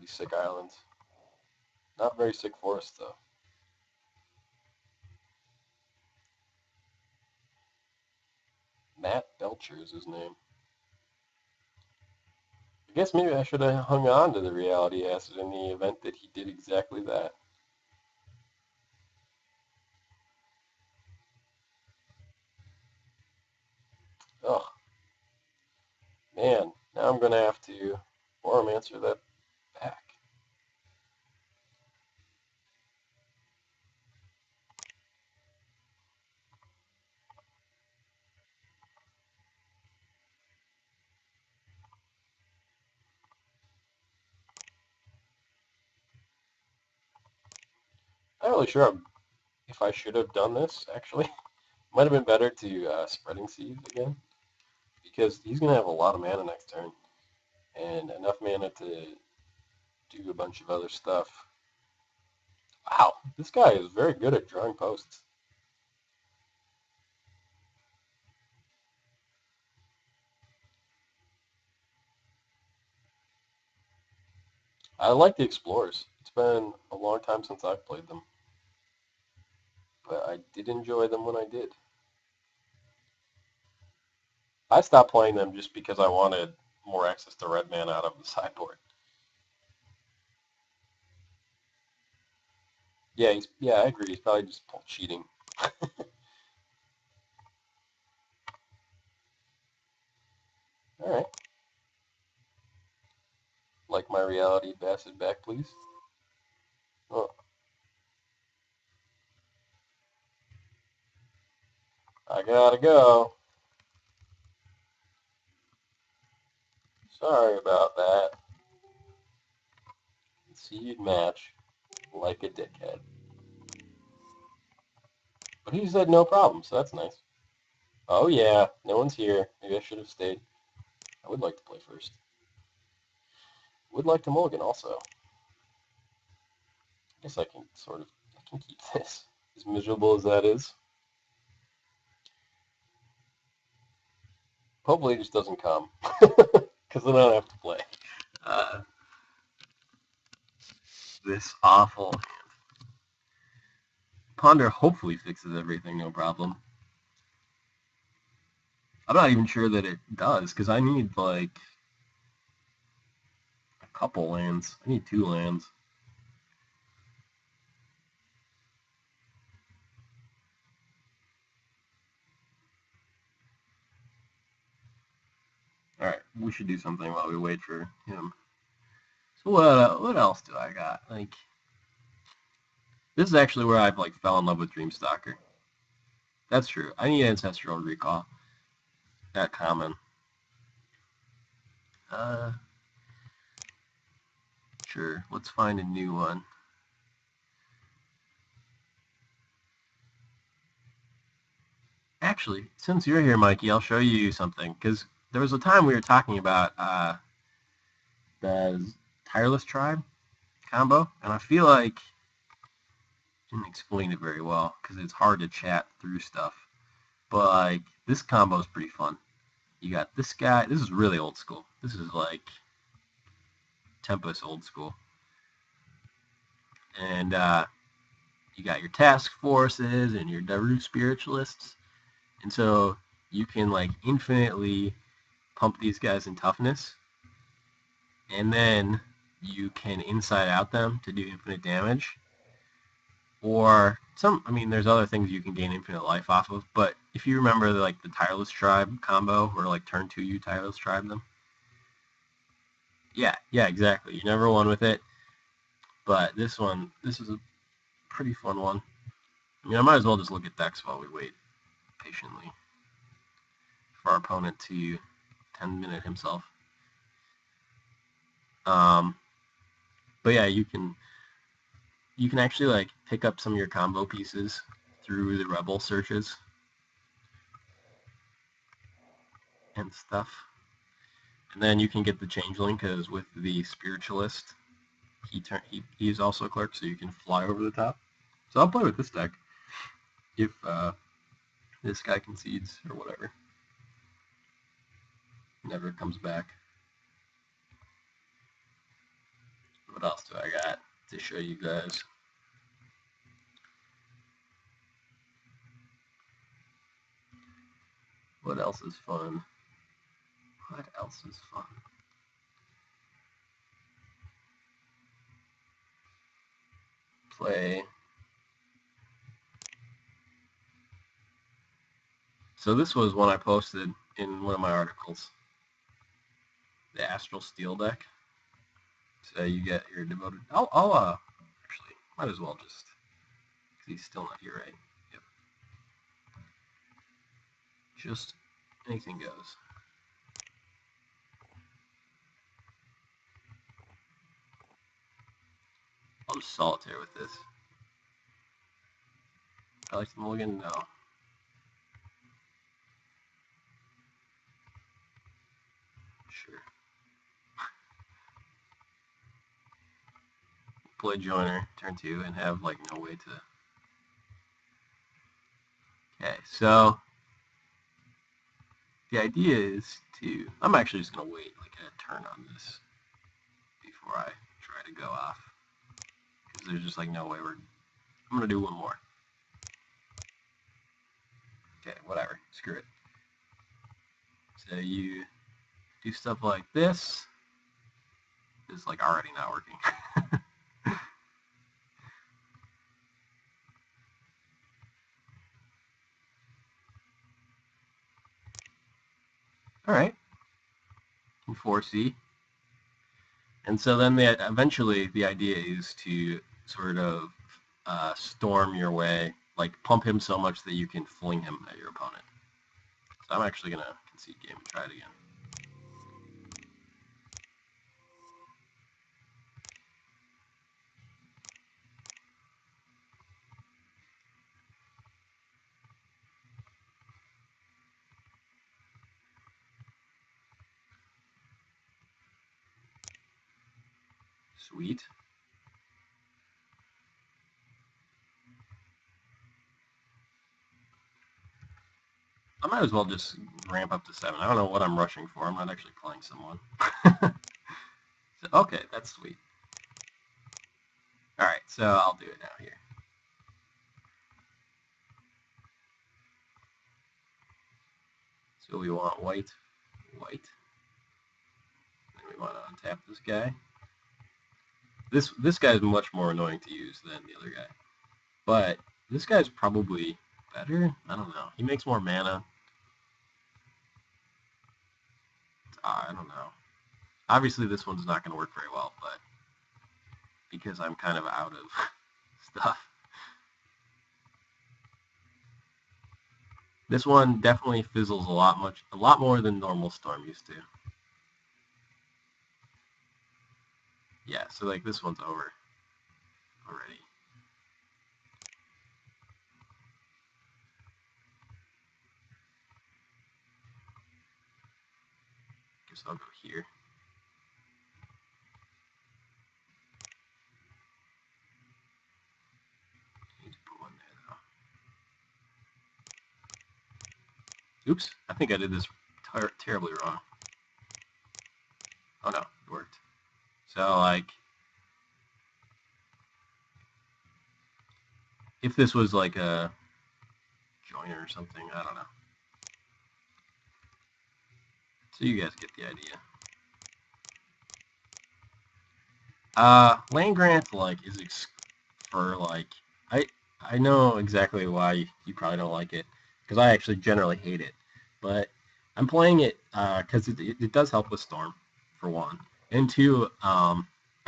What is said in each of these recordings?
pretty sick islands. Not very sick forests, though. Matt Belcher is his name. I guess maybe I should have hung on to the reality acid in the event that he did exactly that. Ugh. Man, now I'm going to have to answer that back. I'm not really sure if I should have done this, actually. Might have been better to Spreading Seed again, because he's going to have a lot of mana next turn, and enough mana to do a bunch of other stuff. Wow, this guy is very good at drawing posts. I like the Explorers. It's been a long time since I've played them, but I did enjoy them when I did. I stopped playing them just because I wanted more access to red mana out of the sideboard. Yeah, I agree. He's probably just cheating. All right. Like my reality bastard back, please. Oh, I gotta go. Sorry about that. See you'd match like a dickhead. But he said no problem, so that's nice. Oh yeah, no one's here. Maybe I should have stayed. I would like to play first. Would like to mulligan also. I guess I can keep this. As miserable as that is. Hopefully it just doesn't come. Because then I don't have to play. This awful. Ponder hopefully fixes everything, no problem. I'm not even sure that it does, because I need, like, a couple lands. I need 2 lands. Alright, we should do something while we wait for him. So what else do I got? Like, this is actually where I've, like, fell in love with Dreamstalker. That's true. I need Ancestral Recall. That common. Sure. Let's find a new one. Actually, since you're here, Mikey, I'll show you something. Because there was a time we were talking about the Tireless Tribe combo, and I feel like I didn't explain it very well because it's hard to chat through stuff. But like this combo is pretty fun. You got this guy. This is really old school. This is like Tempest old school. And you got your task forces and your Daru spiritualists. And so you can like infinitely pump these guys in toughness. And then you can inside out them to do infinite damage. Or there's other things you can gain infinite life off of, but if you remember the Tireless Tribe combo, where like turn 2 you Tireless Tribe them. Yeah, exactly. You never won with it, but this is a pretty fun one. I might as well just look at decks while we wait patiently for our opponent to 10-minute himself. But yeah, you can actually like pick up some of your combo pieces through the Rebel searches and stuff. And then you can get the Changeling, because with the Spiritualist, he's also a clerk, so you can fly over the top. So I'll play with this deck if this guy concedes or whatever. Never comes back. But to show you guys. What else is fun? What else is fun? Play. So this was one I posted in one of my articles. The Astral Steel deck. So you get your devoted. I'll actually might as well just, because he's still not here, right? Yep. Just anything goes. I'll just solitaire with this. I like the mulligan? No. Sure. Play Joiner, turn 2, and have like no way to... Okay, so the idea is to... I'm actually just going to wait like a turn on this before I try to go off. Because there's just like no way we're... I'm going to do one more. Okay, whatever. Screw it. So you do stuff like this. It's like already not working. All right. 4C. And so then eventually the idea is to sort of storm your way, like pump him so much that you can fling him at your opponent. So I'm actually going to concede game and try it again. Sweet. I might as well just ramp up to 7. I don't know what I'm rushing for. I'm not actually playing someone. So, okay, that's sweet. All right, so I'll do it now here. So we want white, white. And we want to untap this guy. This guy is much more annoying to use than the other guy. But this guy's probably better. I don't know. He makes more mana. I don't know. Obviously, this one's not going to work very well, but because I'm kind of out of stuff. This one definitely fizzles a lot more than normal Storm used to. Yeah, so like this one's over already. Guess I'll go here. Need to put one there though. Oops, I think I did this terribly wrong. Oh no, it worked. So like, if this was like a joiner or something, I don't know. So you guys get the idea. Land grant like is for like I know exactly why you probably don't like it, because I actually generally hate it, but I'm playing it because it does help with Storm, for one, and two, I'm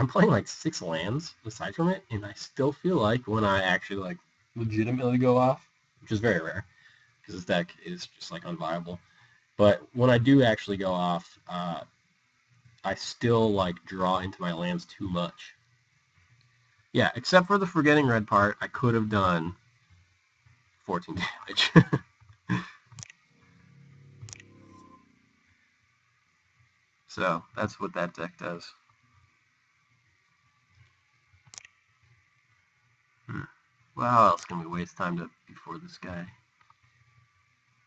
playing like 6 lands aside from it, and I still feel like when I actually like legitimately go off, which is very rare because this deck is just like unviable, but when I do actually go off, I still like draw into my lands too much. Yeah, except for the forgetting red part, I could have done 14 damage. So that's what that deck does. Well, how else can we waste time before this guy?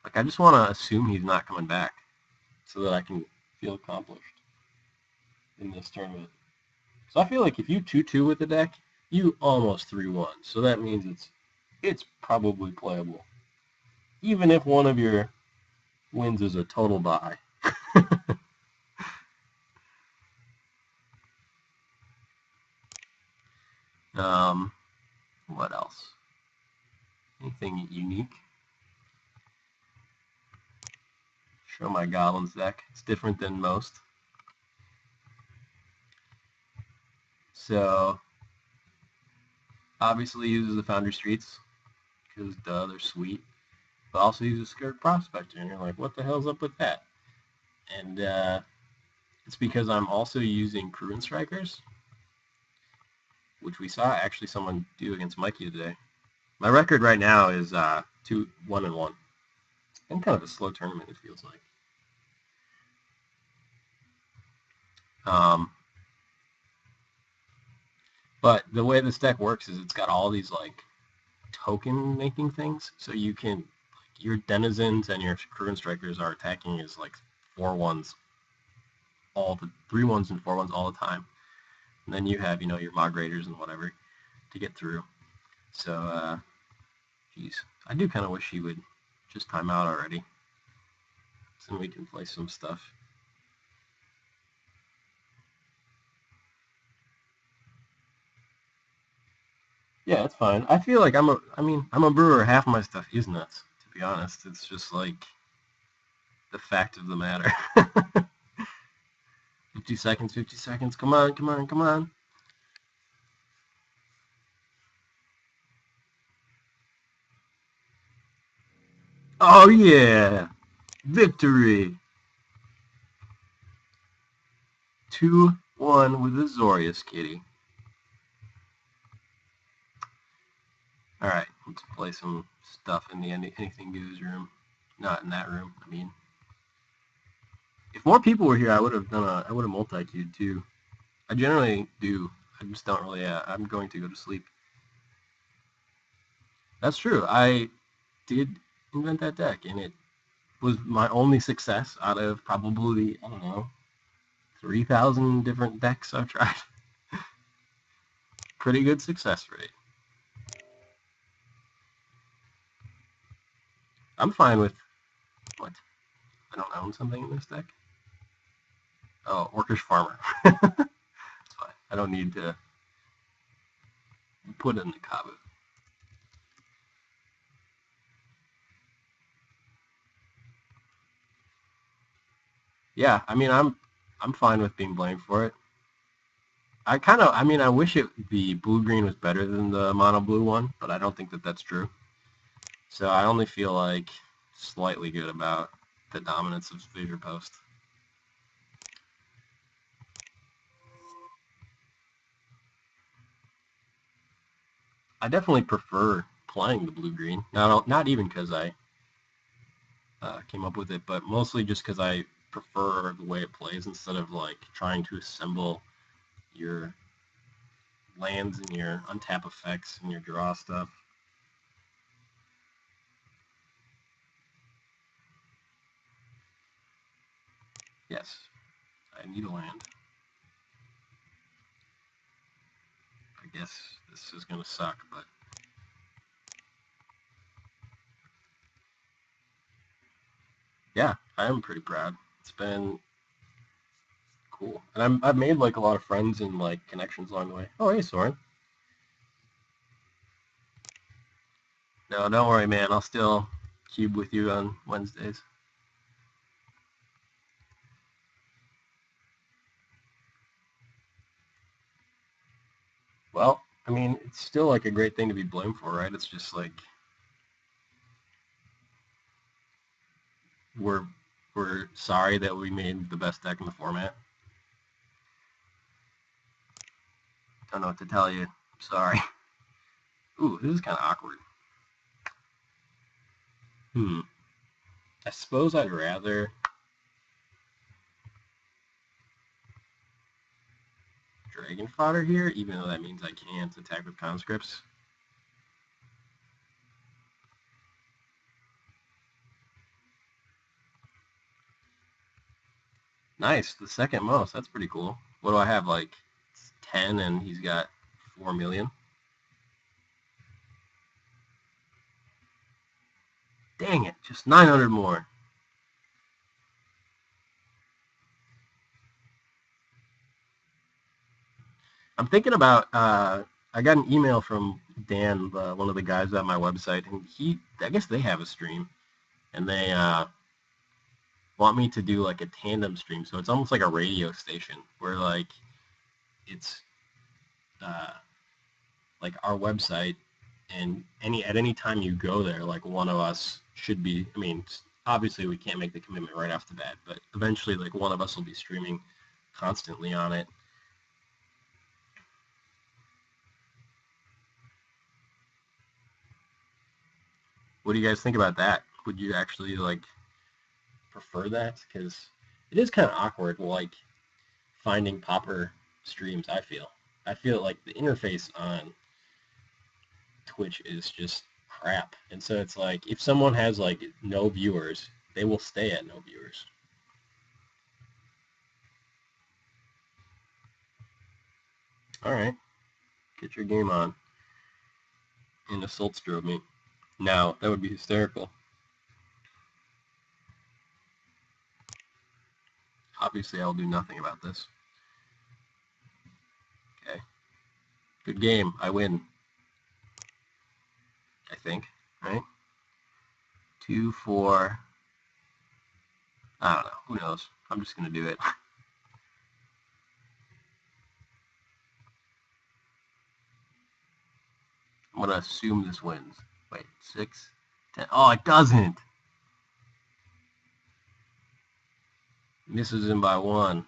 Like, I just want to assume he's not coming back so that I can feel accomplished in this tournament. So I feel like if you 2-2 with the deck, You almost 3-1, so that means it's probably playable. Even if one of your wins is a total bye. What else? Anything unique? Show my Goblins deck. It's different than most. So, obviously uses the Foundry Streets, because duh, they're sweet. But also uses Scared Prospector, and you're like, what the hell's up with that? And it's because I'm also using Cruin Strikers, which we saw actually someone do against Mikey today. My record right now is 1-1. And kind of a slow tournament, it feels like. But the way this deck works is it's got all these like token making things, so you can like, your denizens and your Cruin Strikers are attacking as like 4-1s, all the 3-1s and 4-1s all the time. And then you have your Mog Raiders and whatever to get through. So geez, I do kind of wish he would just time out already, so we can play some stuff. Yeah, it's fine. I feel like I'm a brewer. Half my stuff is nuts, to be honest. It's just like the fact of the matter. 50 seconds, 50 seconds. Come on, come on, come on. Oh yeah, victory. 2-1 with Azoriuskitty. All right, let's play some stuff in the anything goes room. Not in that room. I mean, if more people were here, I would have multi-queued too. I generally do. I just don't really. I'm going to go to sleep. That's true. I did invent that deck, and it was my only success out of probably, I don't know, 3,000 different decks I've tried. Pretty good success rate. I'm fine with, what? I don't own something in this deck? Oh, Orcish Farmer. That's fine. I don't need to put it in the Kabu. Yeah, I mean, I'm fine with being blamed for it. I wish the blue-green was better than the mono-blue one, but I don't think that that's true. So I only feel like slightly good about the dominance of Fissure Post. I definitely prefer playing the blue-green. Not even because I came up with it, but mostly just because I prefer the way it plays instead of like trying to assemble your lands and your untap effects and your draw stuff. Yes, I need a land. I guess this is going to suck, but yeah, I am pretty proud. It's been cool. And I've made like a lot of friends and like connections along the way. Oh, hey, Soren. No, don't worry, man. I'll still cube with you on Wednesdays. Well, I mean, it's still like a great thing to be blamed for, right? It's just like we're sorry that we made the best deck in the format. Don't know what to tell you. I'm sorry. Ooh, this is kind of awkward. I suppose I'd rather Dragon Fodder here, even though that means I can't attack with conscripts. Nice, the second most. That's pretty cool. What do I have, like 10, and he's got 4 million? Dang it, just 900 more. I'm thinking about, I got an email from Dan, one of the guys at my website, and I guess they have a stream, and they want me to do like a tandem stream. So it's almost like a radio station where like it's uh, like our website, and at any time you go there, like one of us should be. I mean, obviously we can't make the commitment right off the bat, but eventually like one of us will be streaming constantly on it. What do you guys think about that? Would you actually like prefer that? Because it is kind of awkward, like finding Pauper streams. I feel like the interface on Twitch is just crap, and so it's like if someone has like no viewers, they will stay at no viewers. All right, get your game on and assault strobe me. Now that would be hysterical. Obviously, I'll do nothing about this. Okay. Good game. I win. I think. Right? 2, 4. I don't know. Who knows? I'm just going to do it. I'm going to assume this wins. Wait, 6, 10. Oh, it doesn't. Misses him by 1.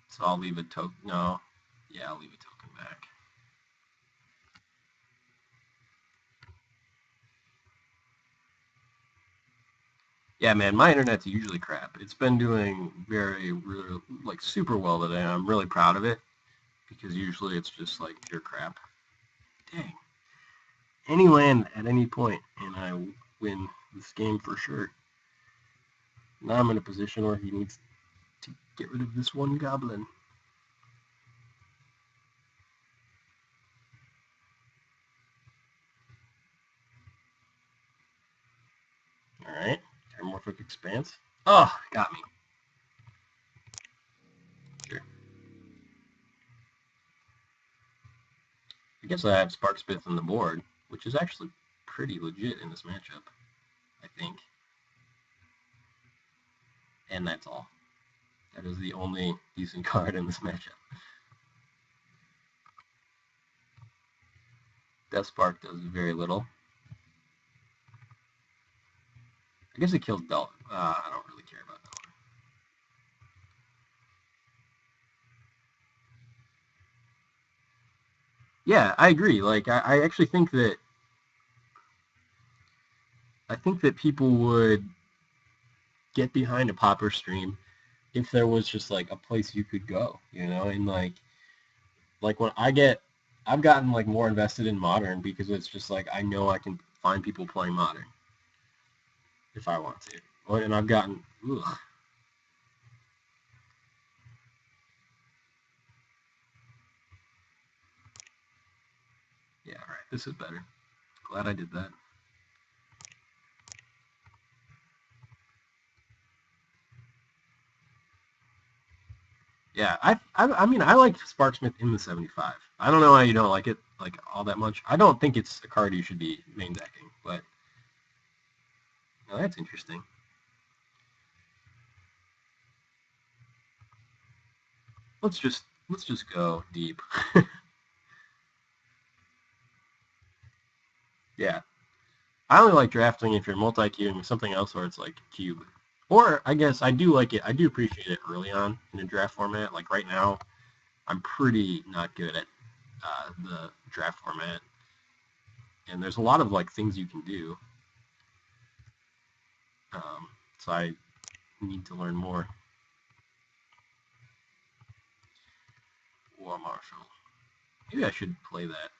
So I'll leave a token. No. Yeah, I'll leave a token back. Yeah, man, my internet's usually crap. It's been doing really, like, super well today. I'm really proud of it because usually it's just, like, pure crap. Dang. Any land at any point, and I win this game for sure. Now I'm in a position where he needs to get rid of this one goblin. All right, Metamorphic Expanse. Oh, got me. Sure. I guess I have Sparksmith on the board, which is actually pretty legit in this matchup, I think. And that's all. That is the only decent card in this matchup. Death Spark does very little. I guess it kills Belt. I don't really care about that one. Yeah, I agree. Like, I actually think that people would get behind a Pauper stream if there was just like a place you could go, you know, and like when I've gotten like more invested in Modern because it's just like I know I can find people playing Modern if I want to, and I've gotten ugh. Yeah, all right, this is better. Glad I did that. Yeah, I mean I like Sparksmith in the 75. I don't know why you don't like it like all that much. I don't think it's a card you should be main decking, but no, that's interesting. Let's just go deep. Yeah, I only like drafting if you're multi-queuing something else where it's like cube. Or I guess I do like it. I do appreciate it early on in a draft format. Like right now, I'm pretty not good at the draft format, and there's a lot of like things you can do. So I need to learn more. War Marshal. Maybe I should play that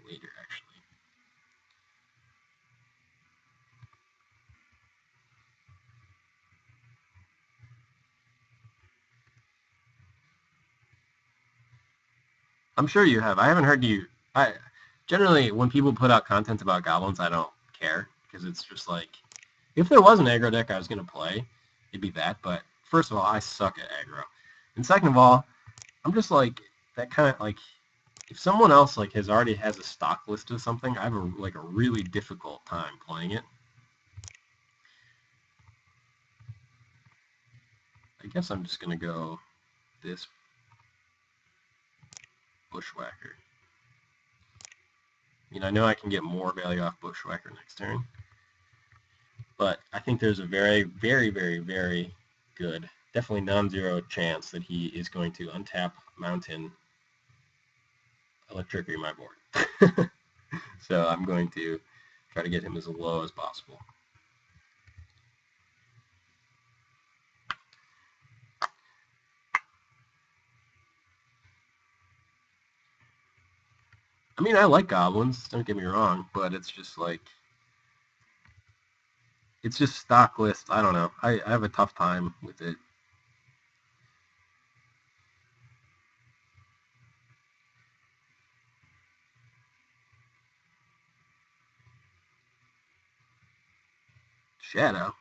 later, actually. I'm sure you have. I haven't heard you. I generally when people put out content about goblins, I don't care because it's just like If there was an aggro deck I was going to play, it'd be that. But first of all, I suck at aggro. And second of all, I'm just like, that kind of like, if someone else like already has a stock list of something, I have a really difficult time playing it. I guess I'm just going to go this Bushwhacker. I know I can get more value off Bushwhacker next turn, but I think there's a very, very, very, very good, definitely non-zero chance that he is going to untap Mountain, Electricity my board. So I'm going to try to get him as low as possible. I mean, I like Goblins, don't get me wrong, but it's just like, it's just stock list. I don't know. I have a tough time with it. Shadow.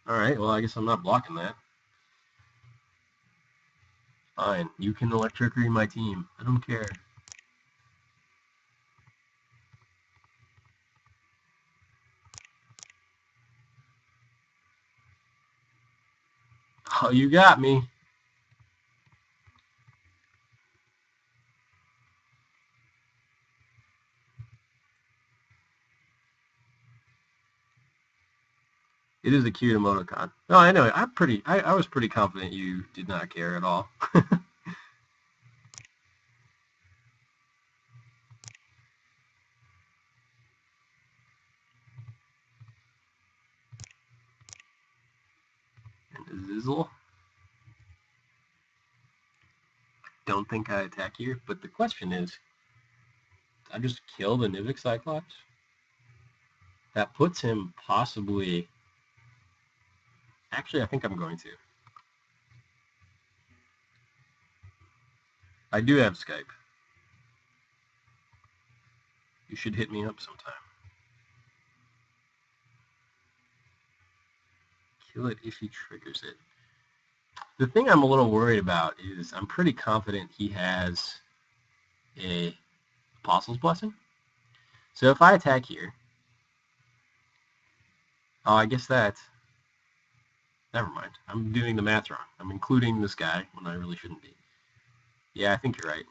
Alright, well, I guess I'm not blocking that. Fine. You can Electricity my team. I don't care. Oh, you got me. It is a cute emoticon. No, I know. I was pretty confident you did not care at all. And Zizzle. Don't think I attack here, but the question is, I just kill the Nivik Cyclops? That puts him possibly... Actually, I think I'm going to. I do have Skype. You should hit me up sometime. Kill it if he triggers it. The thing I'm a little worried about is I'm pretty confident he has a Apostle's Blessing. So if I attack here... Oh, I guess that... Never mind. I'm doing the math wrong. I'm including this guy when I really shouldn't be. Yeah, I think you're right.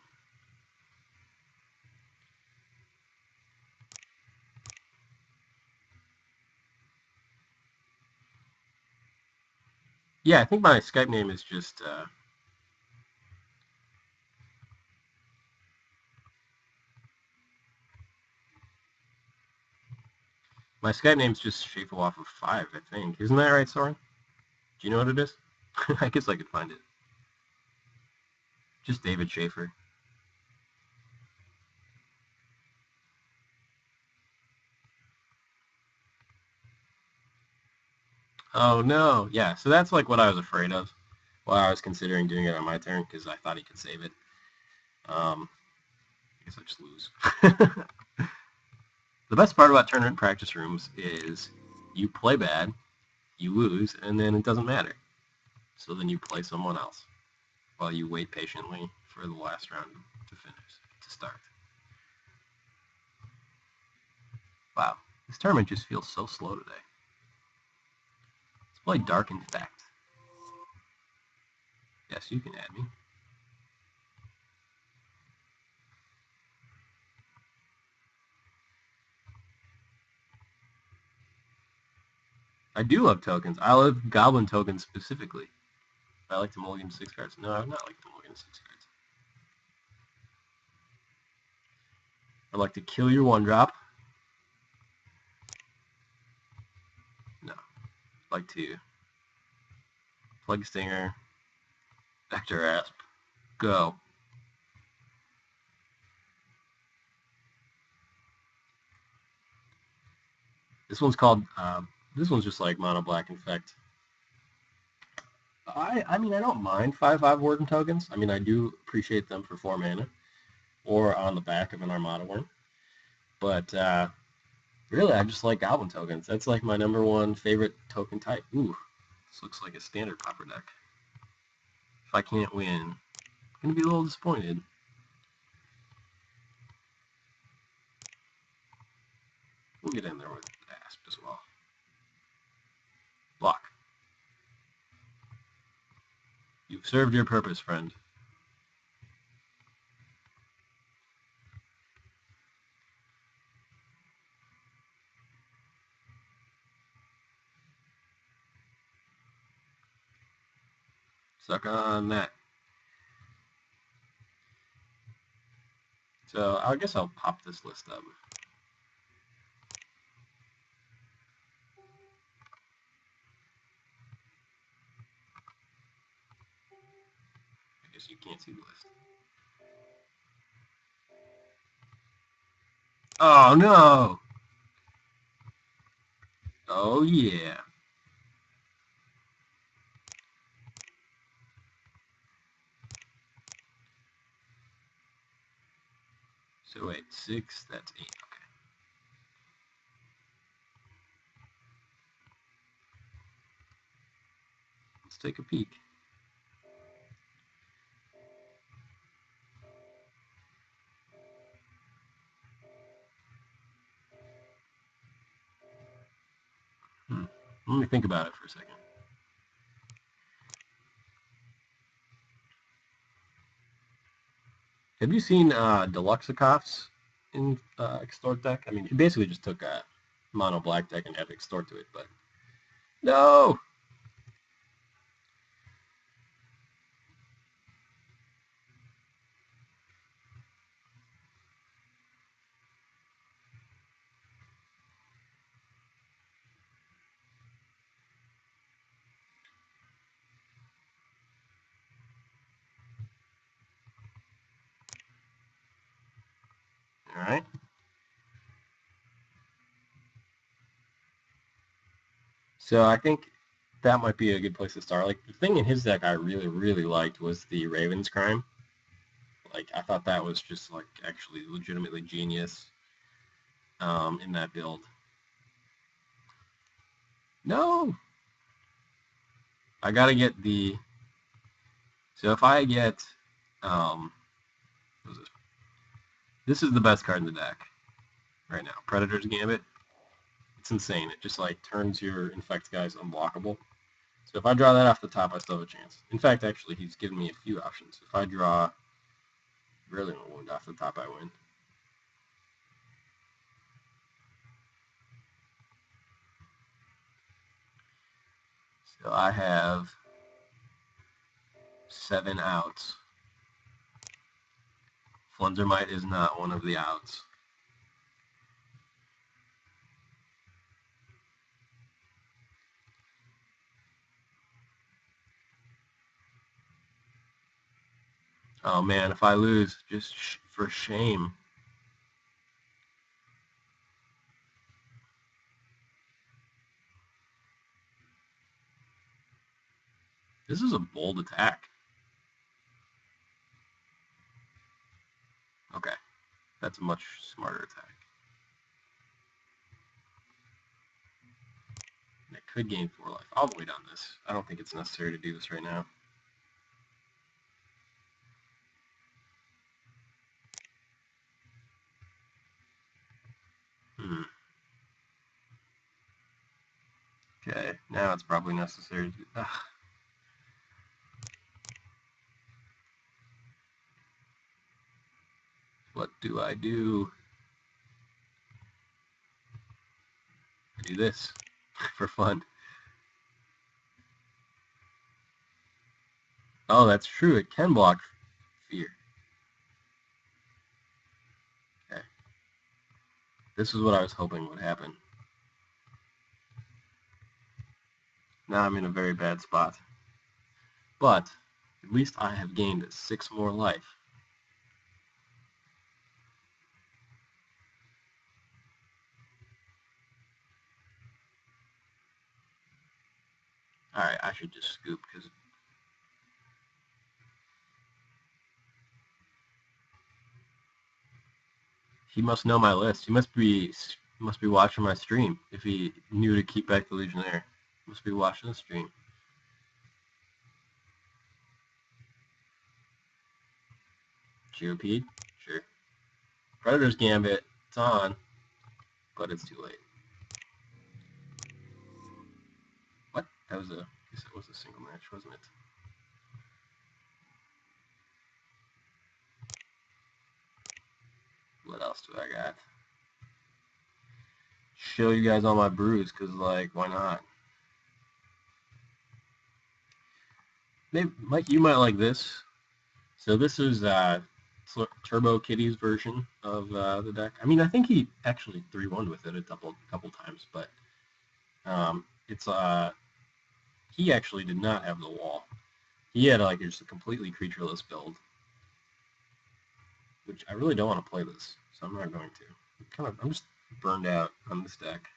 Yeah, I think my Skype name is just... my Skype name's just Shaffer off of 5, I think. Isn't that right, Soren? Do you know what it is? I guess I could find it. Just David Shaffer. Oh, no. Yeah, so that's like what I was afraid of while I was considering doing it on my turn, because I thought he could save it. I guess I just lose. The best part about tournament practice rooms is you play bad, you lose, and then it doesn't matter. So then you play someone else while you wait patiently for the last round to start. Wow, this tournament just feels so slow today. Let's play Dark Infect. Yes, you can add me. I do love tokens. I love Goblin tokens specifically. I like to mulligan 6 cards. No, I would not like to mulligan 6 cards. I'd like to kill your 1-drop. No. I'd like to Plague Stinger, Vector Asp, go. This one's called, this one's just like Mono Black Infect. I mean, I don't mind 5/5 Warden tokens. I mean, I do appreciate them for 4 mana or on the back of an Armada Worm. But Really, I just like Goblin tokens. That's like my #1 favorite token type. Ooh, this looks like a standard Pauper deck. If I can't win, I'm going to be a little disappointed. We'll get in there with Asp as well. Block. You've served your purpose, friend. Suck on that. So I guess I'll pop this list up. I guess you can't see the list. Oh no! Oh yeah. So wait, 6, that's 8. Okay. Let's take a peek. Let me think about it for a second. Have you seen Deluxekoff's in Extort deck? I mean, he basically just took a mono black deck and added Extort to it, but no! All right. So I think that might be a good place to start. Like, the thing in his deck I really, really liked was the Raven's Crime. Like, I thought that was just, like, actually legitimately genius in that build. No! I gotta get the... So if I get... what is this? This is the best card in the deck right now. Predator's Gambit. It's insane. It just, like, turns your Infect guys unblockable. So if I draw that off the top, I still have a chance. In fact, actually, he's given me a few options. If I draw Virulent Wound off the top, I win. So I have 7 outs. Flundermite is not one of the outs. Oh man, if I lose, just for shame. This is a bold attack. Okay, that's a much smarter attack. And I could gain 4 life. I'll wait on this. I don't think it's necessary to do this right now. Okay, now it's probably necessary to... What do? I do this for fun. Oh, that's true. It can block fear. Okay. This is what I was hoping would happen. Now I'm in a very bad spot. But at least I have gained 6 more life. Alright, I should just scoop because he must know my list. He must be He must be watching my stream. If he knew to keep back the Legionnaire, he must be watching the stream. GOP? Sure. Predator's Gambit. It's on, but it's too late. What? That was a... I guess it was a single match, wasn't it? What else do I got? Show you guys all my brews, because, like, why not? Maybe, Mike, you might like this. So this is Turbo Kitty's version of the deck. I mean, I think he actually 3-1 with it a couple times, but it's he actually did not have the wall. He had like just a completely creatureless build, which I really don't want to play this, so I'm not going to. I'm just burned out on this deck.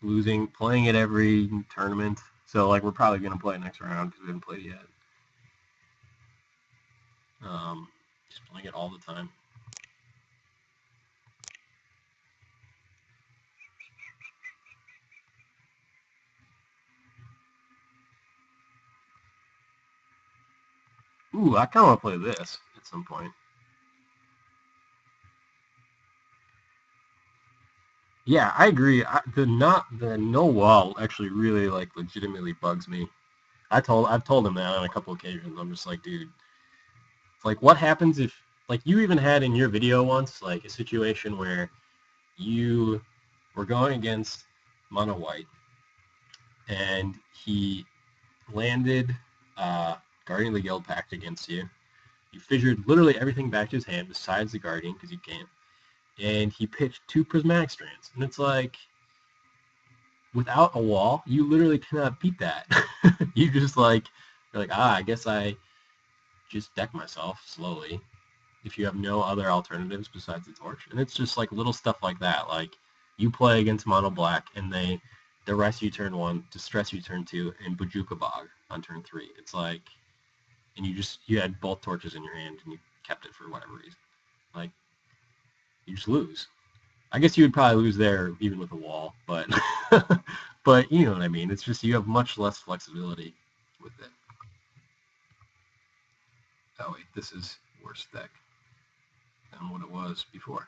Playing it every tournament. So like we're probably gonna play it next round because we haven't played it yet. Just playing it all the time. Ooh, I kind of want to play this at some point. Yeah, I agree. The no wall actually really like legitimately bugs me. I've told him that on a couple occasions. I'm just like, dude, like what happens if like you even had in your video once like a situation where you were going against mono white and he landed Guardian of the Guild Pact against you. You fissured literally everything back to his hand besides the Guardian because you can't. And he pitched 2 Prismatic Strands. And it's like, without a wall, you literally cannot beat that. You just like, you're like, I guess I just deck myself slowly if you have no other alternatives besides the torch. And it's just like little stuff like that. Like you play against mono black and they rest you turn 1, distress you turn 2, and Bajuka Bog on turn 3. It's like, and you had both torches in your hand and you kept it for whatever reason. Like, you just lose. I guess you would probably lose there even with a wall, but but you know what I mean. It's just you have much less flexibility with it. Oh wait, this is worse deck than what it was before.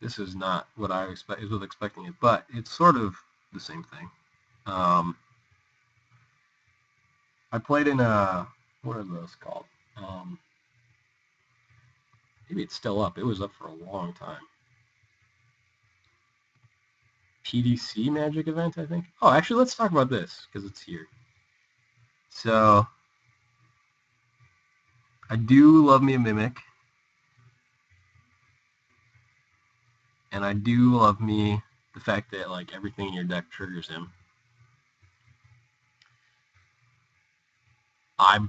This is not what I was expecting it, but it's sort of the same thing. I played in what are those called? Maybe it's still up. It was up for a long time. PDC Magic event, I think. Oh, actually, let's talk about this because it's here. So, I do love me a Mimic. And I do love me the fact that like everything in your deck triggers him. I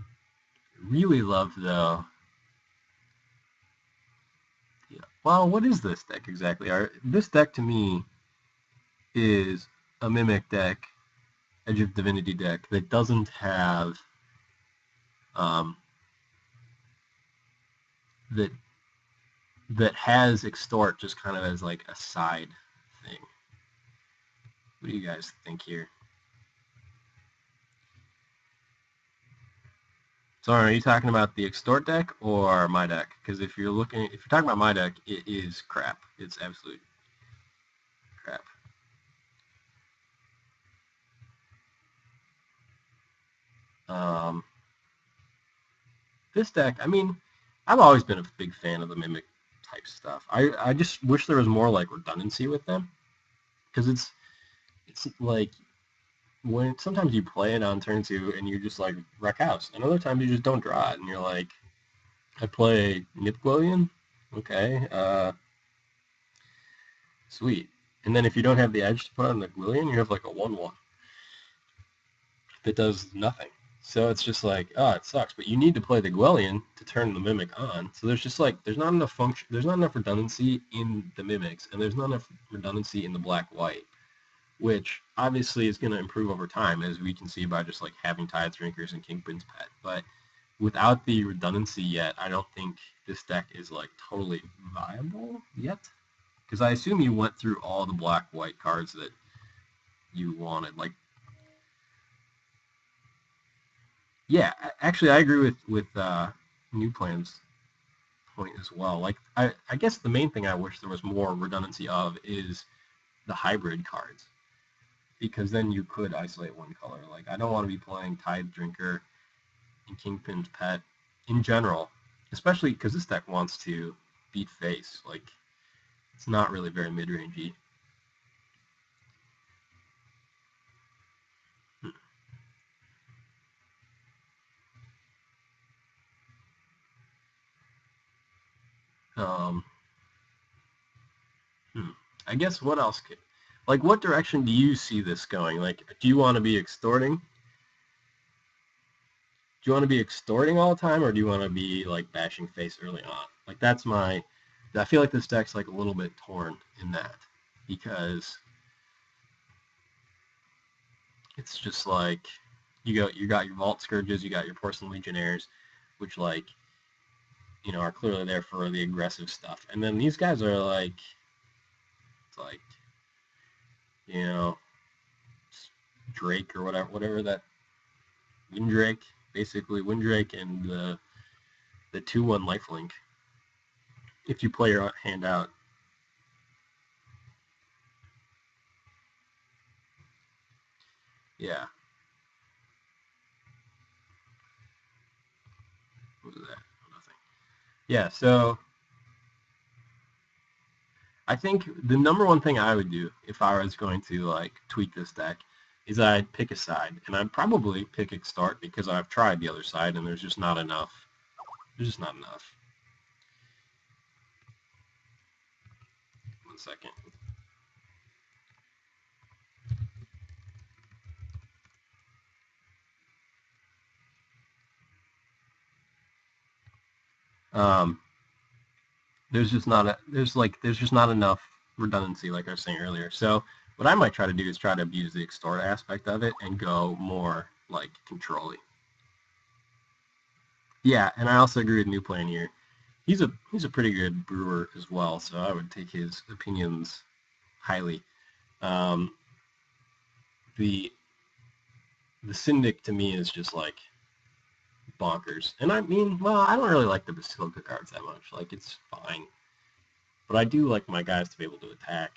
really love though. Yeah, well, what is this deck exactly? This deck to me is a Mimic deck, Edge of Divinity deck that doesn't have that has Extort just kind of as like a side thing. What do you guys think here? So are you talking about the Extort deck or my deck? Because if you're talking about my deck, it is crap. It's absolute crap. This deck, I mean, I've always been a big fan of the Mimic type stuff. I just wish there was more like redundancy with them, because it's like when sometimes you play it on turn 2 and you just like wreck house, and other times you just don't draw it, and you're like, I play Nipquillian, okay, sweet. And then if you don't have the edge to put on the Gwillian, you have like a 1/1 that does nothing. So it's just like, oh, it sucks. But you need to play the Gwellian to turn the Mimic on. So there's just like, there's not enough function, there's not enough redundancy in the Mimics, and there's not enough redundancy in the black-white. which obviously is going to improve over time, as we can see by just like having Tide Drinkers and Kingpin's Pet. But without the redundancy yet, I don't think this deck is like totally viable yet. Because I assume you went through all the black-white cards that you wanted. Like, yeah, actually, I agree with New Plan's point as well. Like, I guess the main thing I wish there was more redundancy of is the hybrid cards, because then you could isolate one color. Like, I don't want to be playing Tide Drinker and Kingpin's Pet in general, especially because this deck wants to beat face. Like, it's not really very mid-rangey. Um, I guess what else could, like, what direction do you see this going? Like, do you want to be extorting? Do you want to be extorting all the time, or do you want to be like bashing face early on? Like, that's my. I feel like this deck's like a little bit torn in that, because it's just like you got your Vault Scourges, you got your Porcelain Legionnaires, which like are clearly there for the aggressive stuff, and then these guys are like, it's like you know Drake or whatever that Windrake, basically Windrake and the 2/1 lifelink. If you play your hand out, yeah. What was that? Nothing. Yeah. So I think the number one thing I would do if I was going to like tweak this deck is I'd pick a side, and I'd probably pick Extort because I've tried the other side and there's just not enough. There's just not enough. One second. Um, there's just not there's just not enough redundancy, like I was saying earlier. So what I might try to do is try to abuse the Extort aspect of it and go more like control-y. Yeah, and I also agree with New Plan here. He's a pretty good brewer as well, so I would take his opinions highly. Um, the the Syndic to me is just like bonkers, and I mean, well, I don't really like the Basilica cards that much. Like, it's fine, but I do like my guys to be able to attack.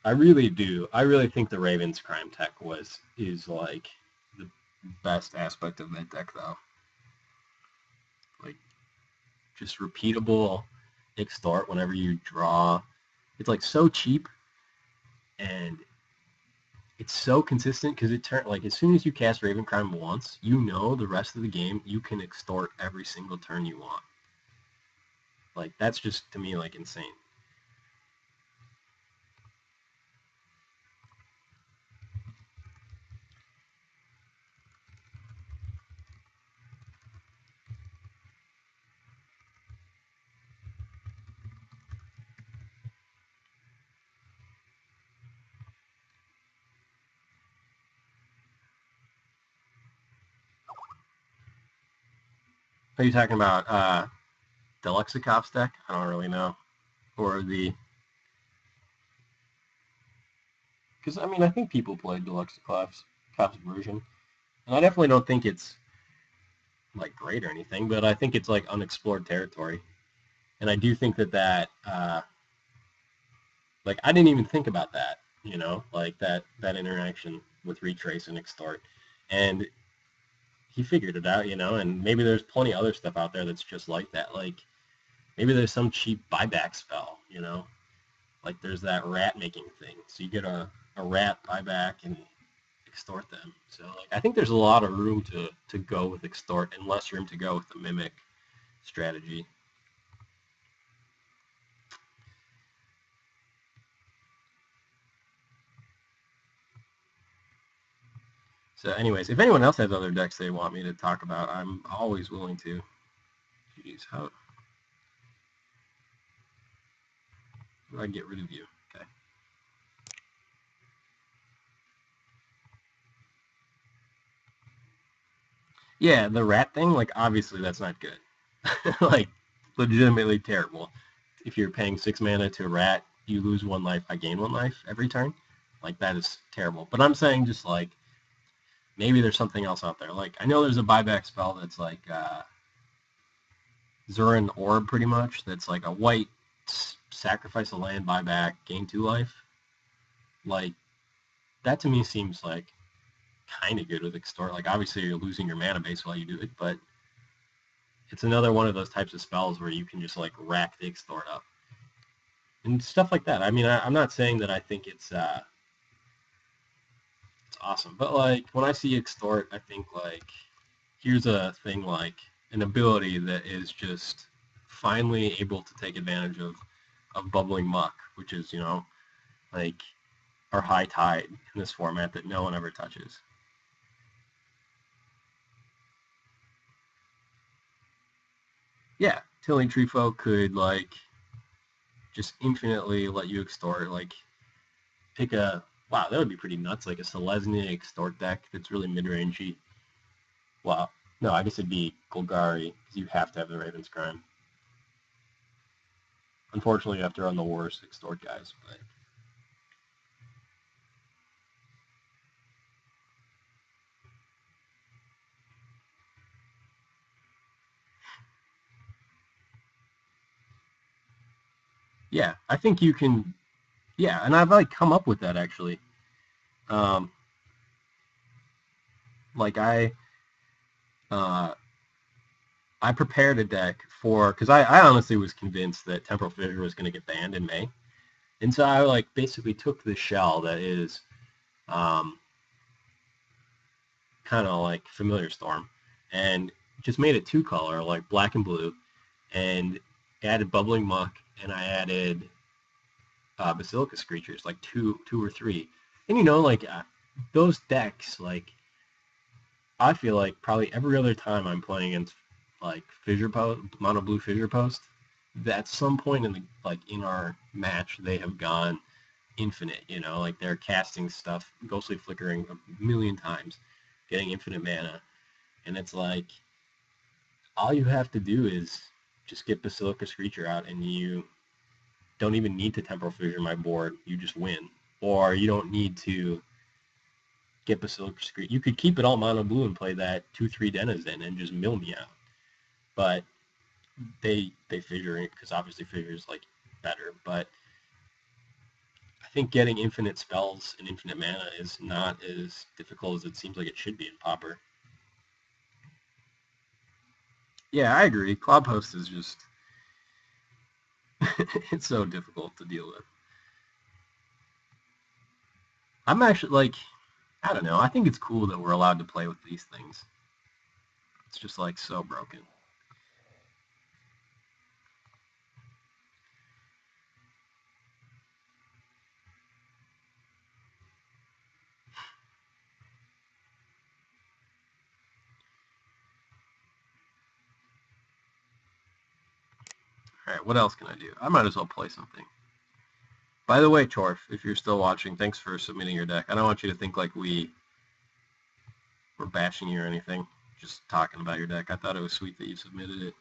I really do. I really think the Ravens Crime Tech is like the best aspect of that deck, though. Like, just repeatable Extort whenever you draw. It's like so cheap, and it's so consistent because it turn like as soon as you cast Raven Crime once, you know the rest of the game you can extort every single turn you want. Like, that's just to me like insane. Are you talking about the Lexicops deck? I don't really know, or the because I mean I think people played the Lexicops version, and I definitely don't think it's like great or anything, but I think it's like unexplored territory, and I do think that like I didn't even think about that, like that interaction with Retrace and Extort, and he figured it out, and maybe there's plenty of other stuff out there that's just like that. Like, maybe there's some cheap buyback spell, like there's that rat making thing. So you get a rat buyback and extort them. So like I think there's a lot of room to go with extort and less room to go with the mimic strategy. So anyways, if anyone else has other decks they want me to talk about, I'm always willing to. Jeez, how do I get rid of you? Okay. Yeah, the rat thing, like, obviously that's not good. Like, legitimately terrible. If you're paying 6 mana to a rat, you lose 1 life, I gain 1 life every turn. Like, that is terrible. But I'm saying just, like, maybe there's something else out there. Like, I know there's a buyback spell that's, like, Zurin Orb, pretty much. That's, like, a white, sacrifice a land, buyback, gain 2 life. Like, that to me seems, like, kind of good with Extort. Like, obviously you're losing your mana base while you do it, but it's another one of those types of spells where you can just, like, rack the Extort up. And stuff like that. I mean, I'm not saying that I think it's awesome, but, like, when I see Extort, I think, like, here's a thing, like, an ability that is just finally able to take advantage of Bubbling Muck, which is, you know, like, our high tide in this format that no one ever touches. Yeah, Tilling Treefolk could, like, just infinitely let you Extort, like, pick a, wow, that would be pretty nuts, like a Selesnya Extort deck that's really mid-rangey. Wow. No, I guess it'd be Golgari, because you have to have the Raven's Crime. Unfortunately, you have to run the worst Extort guys, but... Yeah, I think you can... Yeah, and I've, like, come up with that, actually. Um, like, uh, I prepared a deck for... Because I honestly was convinced that Temporal Fissure was going to get banned in May. And so I, like, basically took the shell that is kind of like Familiar Storm and just made it 2-color, like black and blue, and added Bubbling Muck, and I added Basilica Screechers, like two or three. And, you know, like, those decks, like, I feel like probably every other time I'm playing against, like, Fissure Post, Mono Blue Fissure Post, at some point in the, like, in our match, they have gone infinite, you know, like, they're casting stuff, Ghostly Flickering a million times, getting infinite mana, and it's like, all you have to do is just get Basilica Screecher out, and you don't even need to Temporal Fissure my board. You just win. Or you don't need to get Basilica Screecher. You could keep it all mono blue and play that 2/3 Denizen and just mill me out. But they fissure it because obviously Fissure is, like, better. But I think getting infinite spells and infinite mana is not as difficult as it seems like it should be in Pauper. Yeah, I agree. Cloud Post is just it's so difficult to deal with. I'm actually, like, I don't know. I think it's cool that we're allowed to play with these things. It's just, like, so broken. All right, what else can I do? I might as well play something. By the way, Chorf, if you're still watching, thanks for submitting your deck. I don't want you to think like we're bashing you or anything. Just talking about your deck. I thought it was sweet that you submitted it.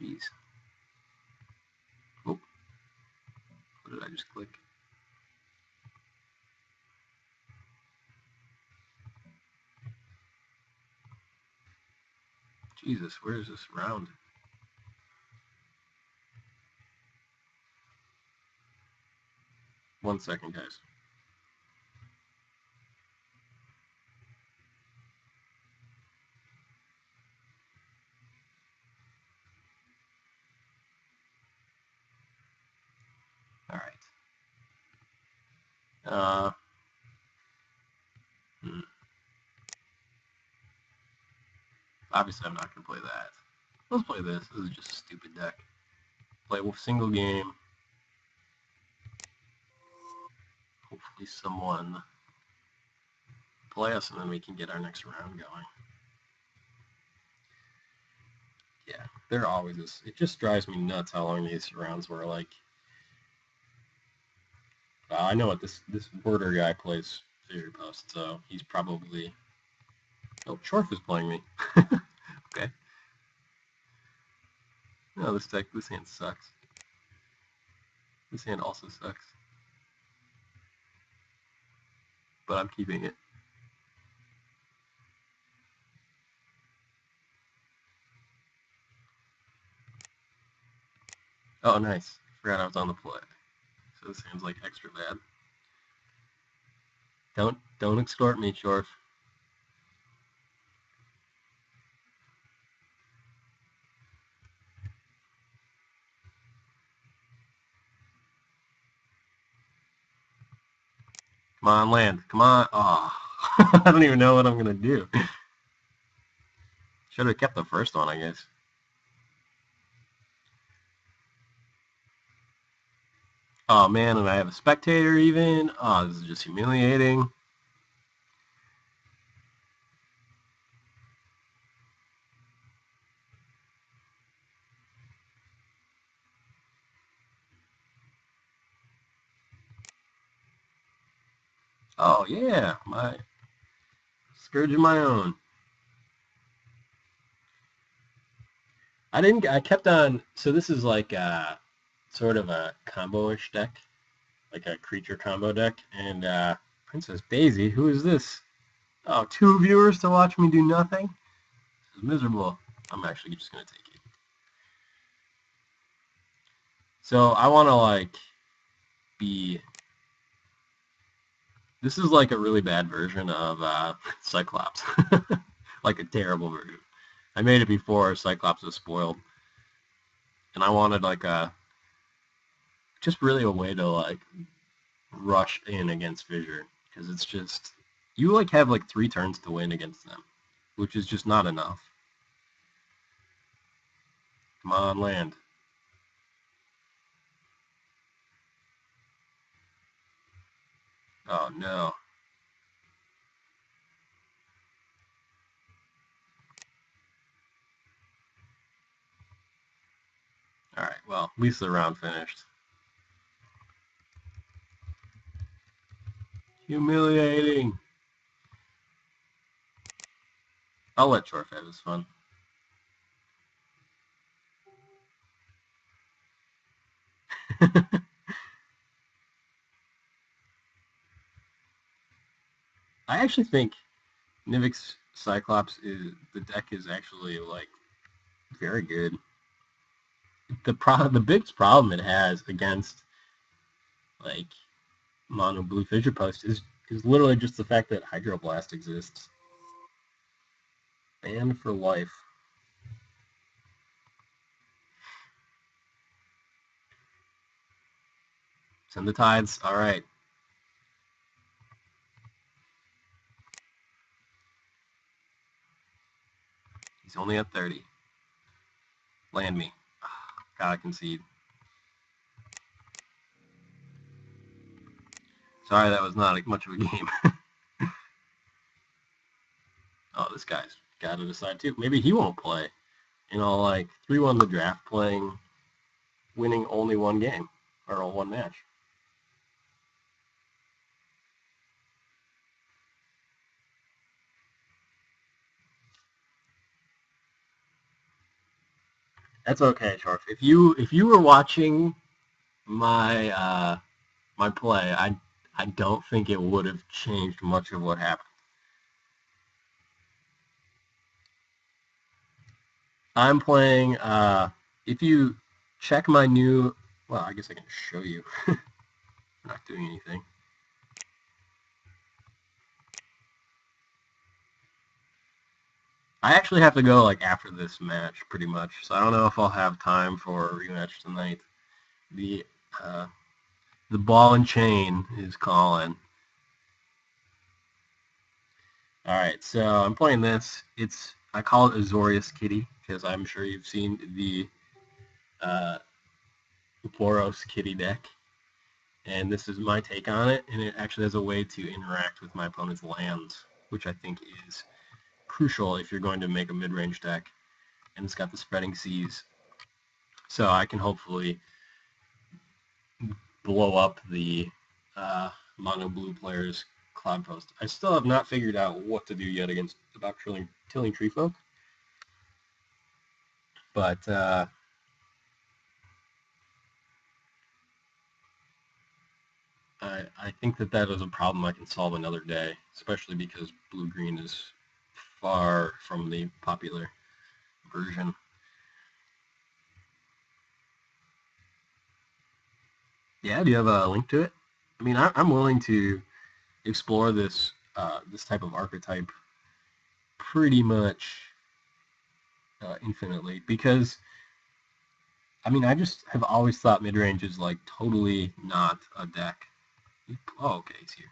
Jeez. Oh, what did I just click? Jesus, where is this round? One second, guys. All right. Obviously, I'm not going to play that. Let's play this. This is just a stupid deck. Play with single game. Hopefully someone play us, and then we can get our next round going. Yeah, there always is. It just drives me nuts how long these rounds were. Like, I know what this border guy plays Fissure Post, so he's probably... Oh, Chorf is playing me. Okay. No, this hand sucks. This hand also sucks. But I'm keeping it. Oh, nice. Forgot I was on the play. So this hand's like extra bad. Don't extort me, Chorf. Come on, land. Come on. Oh, I don't even know what I'm gonna do. Should have kept the first one, I guess. Oh man, and I have a spectator even. Oh, this is just humiliating. Oh yeah, my scourge of my own. I kept on. So this is like sort of a combo-ish deck, like a creature combo deck. And Princess Daisy, who is this? Oh, 2 viewers to watch me do nothing. This is miserable. I'm actually just gonna take it. So I want to like be. This is like a really bad version of Cyclops, like a terrible version. I made it before Cyclops was spoiled, and I wanted like a just really a way to like rush in against Fissure, because it's just you like have like 3 turns to win against them, which is just not enough. Come on, land. Oh no. All right. Well, at least the round finished. Humiliating. I'll let Chorf have his fun. I actually think Nivix Cyclops is the deck is actually like very good. The biggest problem it has against like mono blue Fissure Post is literally just the fact that Hydroblast exists. Banned for life. Send the tides. All right. He's only at 30. Land me. Gotta concede. Sorry, that was not much of a game. Oh, this guy's got to decide too. Maybe he won't play. Like 3-1 the draft playing, winning only 1 game or 1 match. That's okay, Charf. If you were watching my my play, I don't think it would have changed much of what happened. I'm playing. If you check my new, well, I guess I can show you. I'm not doing anything. I actually have to go like after this match, pretty much. So I don't know if I'll have time for a rematch tonight. The uh, the ball and chain is calling. All right, so I'm playing this. I call it Azoriuskitty because I'm sure you've seen the uh, Kitty deck, and this is my take on it. And it actually has a way to interact with my opponent's lands, which I think is crucial if you're going to make a mid-range deck. And it's got the Spreading Seas, so I can hopefully blow up the mono blue players Cloud Post. I still have not figured out what to do yet against about tilling tree folk, but I think that is a problem I can solve another day, especially because blue green is far from the popular version. Yeah, do you have a link to it? I mean, I'm willing to explore this type of archetype pretty much infinitely because I mean I just have always thought mid range is like totally not a deck. Oh, okay, he's here.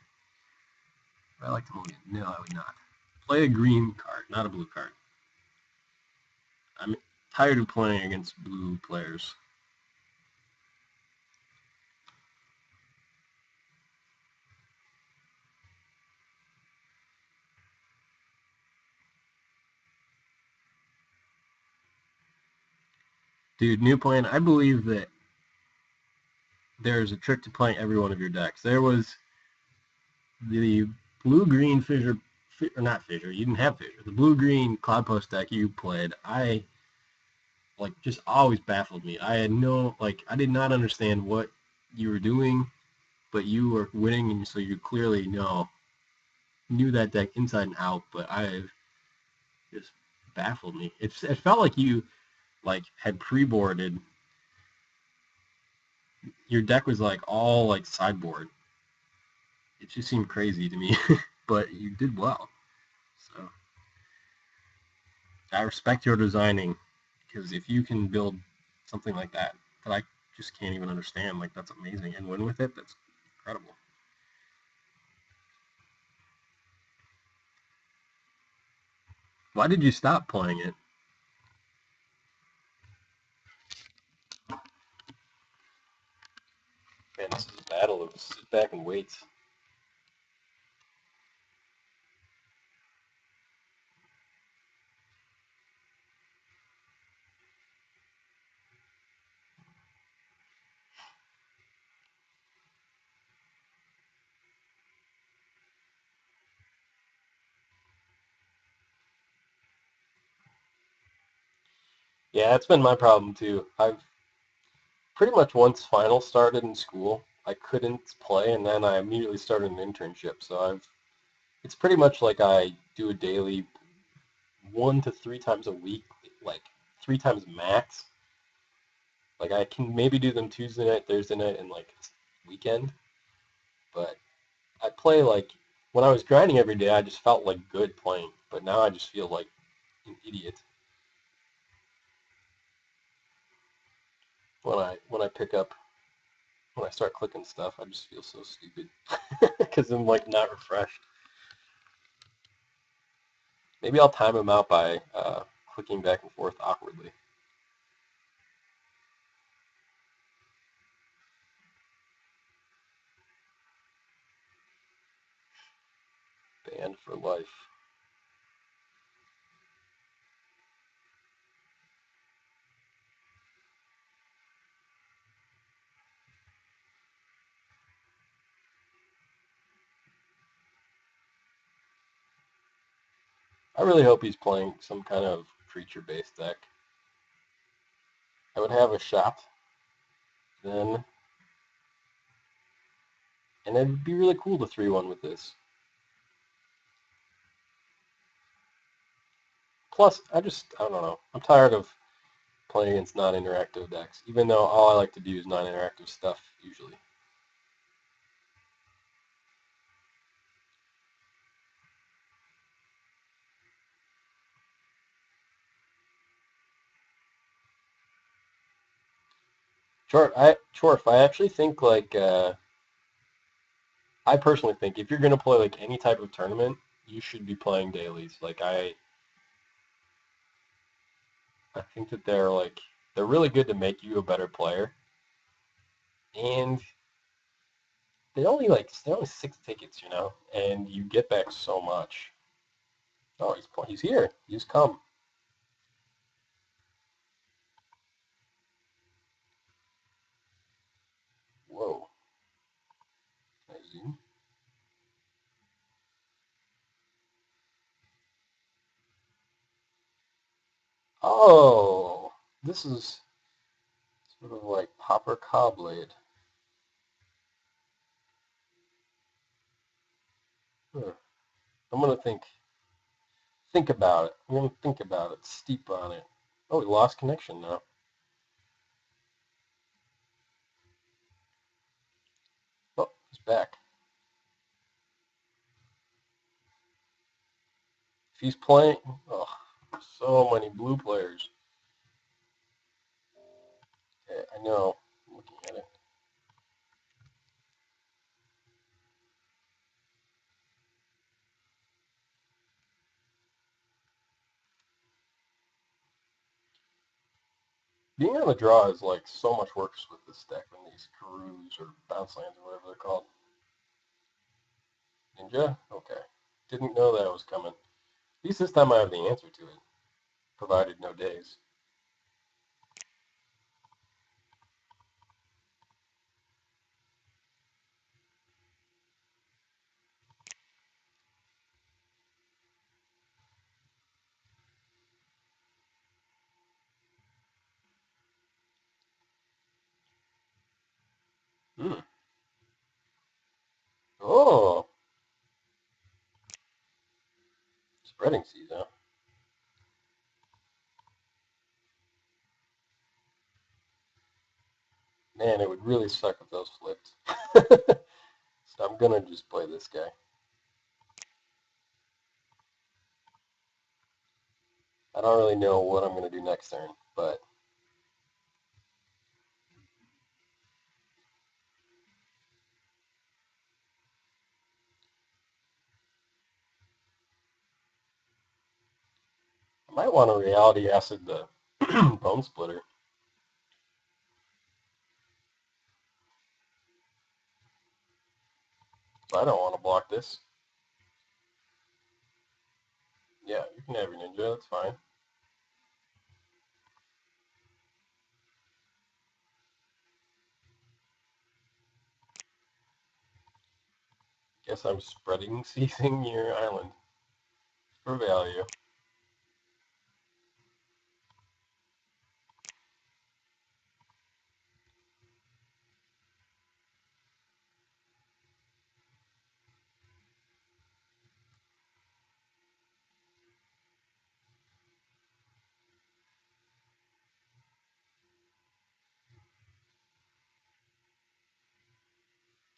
Would I like to move in? No, I would not. Play a green card, not a blue card. I'm tired of playing against blue players. Dude, new plan. I believe that there's a trick to playing every one of your decks. There was the blue-green fissure, or not fissure, you didn't have fissure. The blue-green Cloud Post deck you played, I like just always baffled me. I had no, like, I did not understand what you were doing, but you were winning, and so you clearly knew that deck inside and out, but I just baffled me. It felt like you like had pre-boarded. Your deck was like all like sideboard. It just seemed crazy to me, but you did well. So I respect your designing because if you can build something like that I just can't even understand, like that's amazing, and win with it, that's incredible. Why did you stop playing it? Man, this is a battle of sit back and wait. Yeah, it's been my problem too. I've pretty much once finals started in school, I couldn't play, and then I immediately started an internship. So it's pretty much like I do a daily 1 to 3 times a week, like 3 times max. Like I can maybe do them Tuesday night, Thursday night, and like weekend. But I play like when I was grinding every day, I just felt like good playing. But now I just feel like an idiot when I pick up when I start clicking stuff. I just feel so stupid because I'm like not refreshed. Maybe I'll time them out by clicking back and forth awkwardly. Banned for life. I really hope he's playing some kind of creature-based deck. I would have a shot then, and it'd be really cool to 3-1 with this. Plus, I don't know. I'm tired of playing against non-interactive decks, even though all I like to do is non-interactive stuff usually. Chorf, I actually think like I personally think if you're gonna play like any type of tournament, you should be playing dailies. Like I think that they're really good to make you a better player, and they're only 6 tickets, and you get back so much. Oh, he's here. He's come. Whoa, Zoom. Oh, this is sort of like Pauper Cobblade. Huh. I'm gonna think about it. I'm gonna think about it, steep on it. Oh, we lost connection now. Oh, he's back. If he's playing, oh, so many blue players. Yeah, I know. I'm looking at it. Being on the draw is like so much work with this deck when these Karus or bounce lands or whatever they're called. Ninja? Okay. Didn't know that was coming. At least this time I have the answer to it, provided no days. Hmm. Oh, spreading seas, huh? Man, it would really suck if those flipped. So I'm gonna just play this guy. I don't really know what I'm gonna do next turn, but I might want to reality acid the bone splitter. So I don't want to block this. Yeah, you can have your ninja, that's fine. Guess I'm spreading seizing your island for value.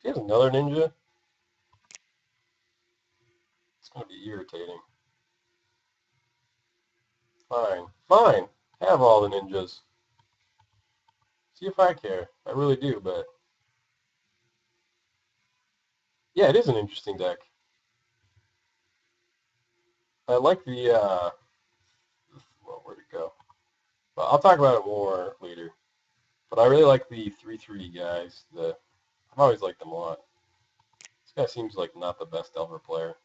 If he has another ninja, it's gonna be irritating. Fine, fine. Have all the ninjas. See if I care. I really do, but yeah, it is an interesting deck. I like the well, where'd it go? But I'll talk about it more later. But I really like the 3/3 guys. I've always liked them a lot. This guy seems like not the best Delver player.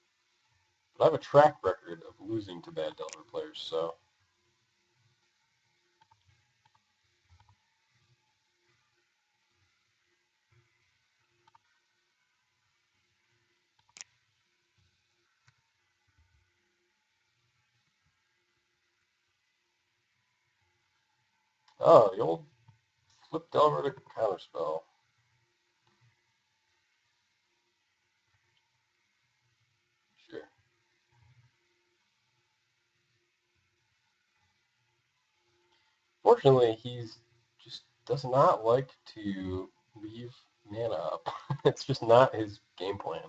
But I have a track record of losing to bad Delver players, so. Oh, the old flip Delver to counterspell. Sure. Fortunately, he's just does not like to leave mana up. It's just not his game plan.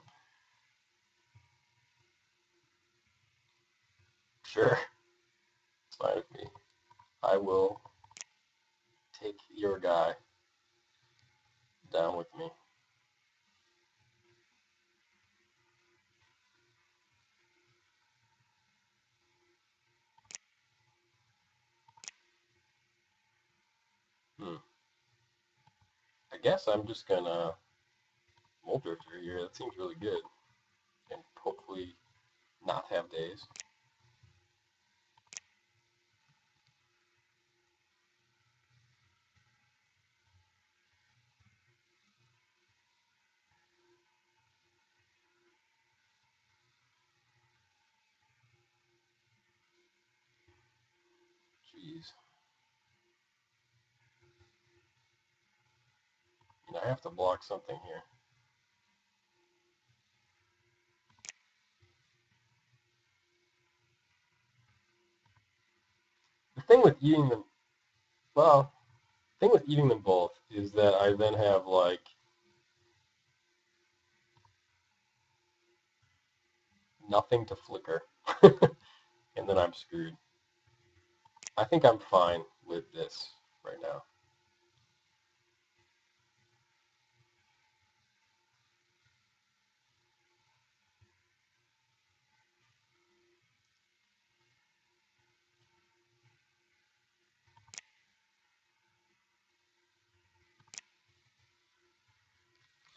Sure, it's fine with me. I will take your guy down with me. Hmm. I guess I'm just gonna Drifter here. That seems really good. And hopefully not have days. Jeez. I have to block something here. The thing with eating them, well, the thing with eating them both is that I then have, like, nothing to flicker. And then I'm screwed. I think I'm fine with this right now.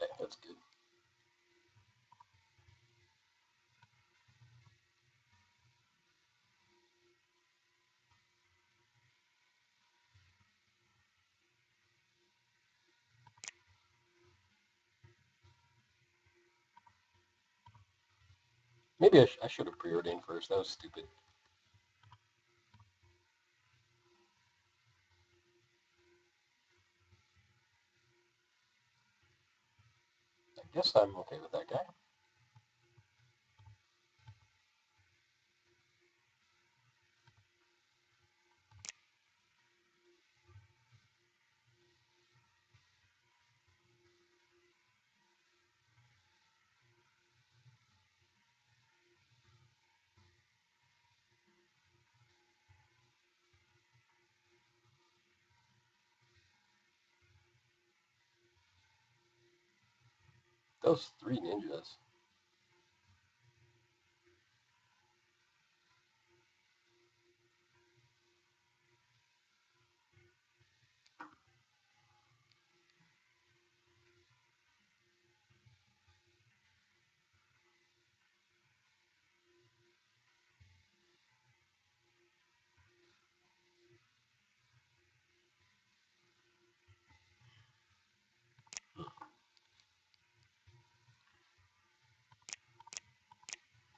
Okay, that's good. Maybe I should have preordained first. That was stupid. I guess I'm okay with that guy. Those 3 ninjas.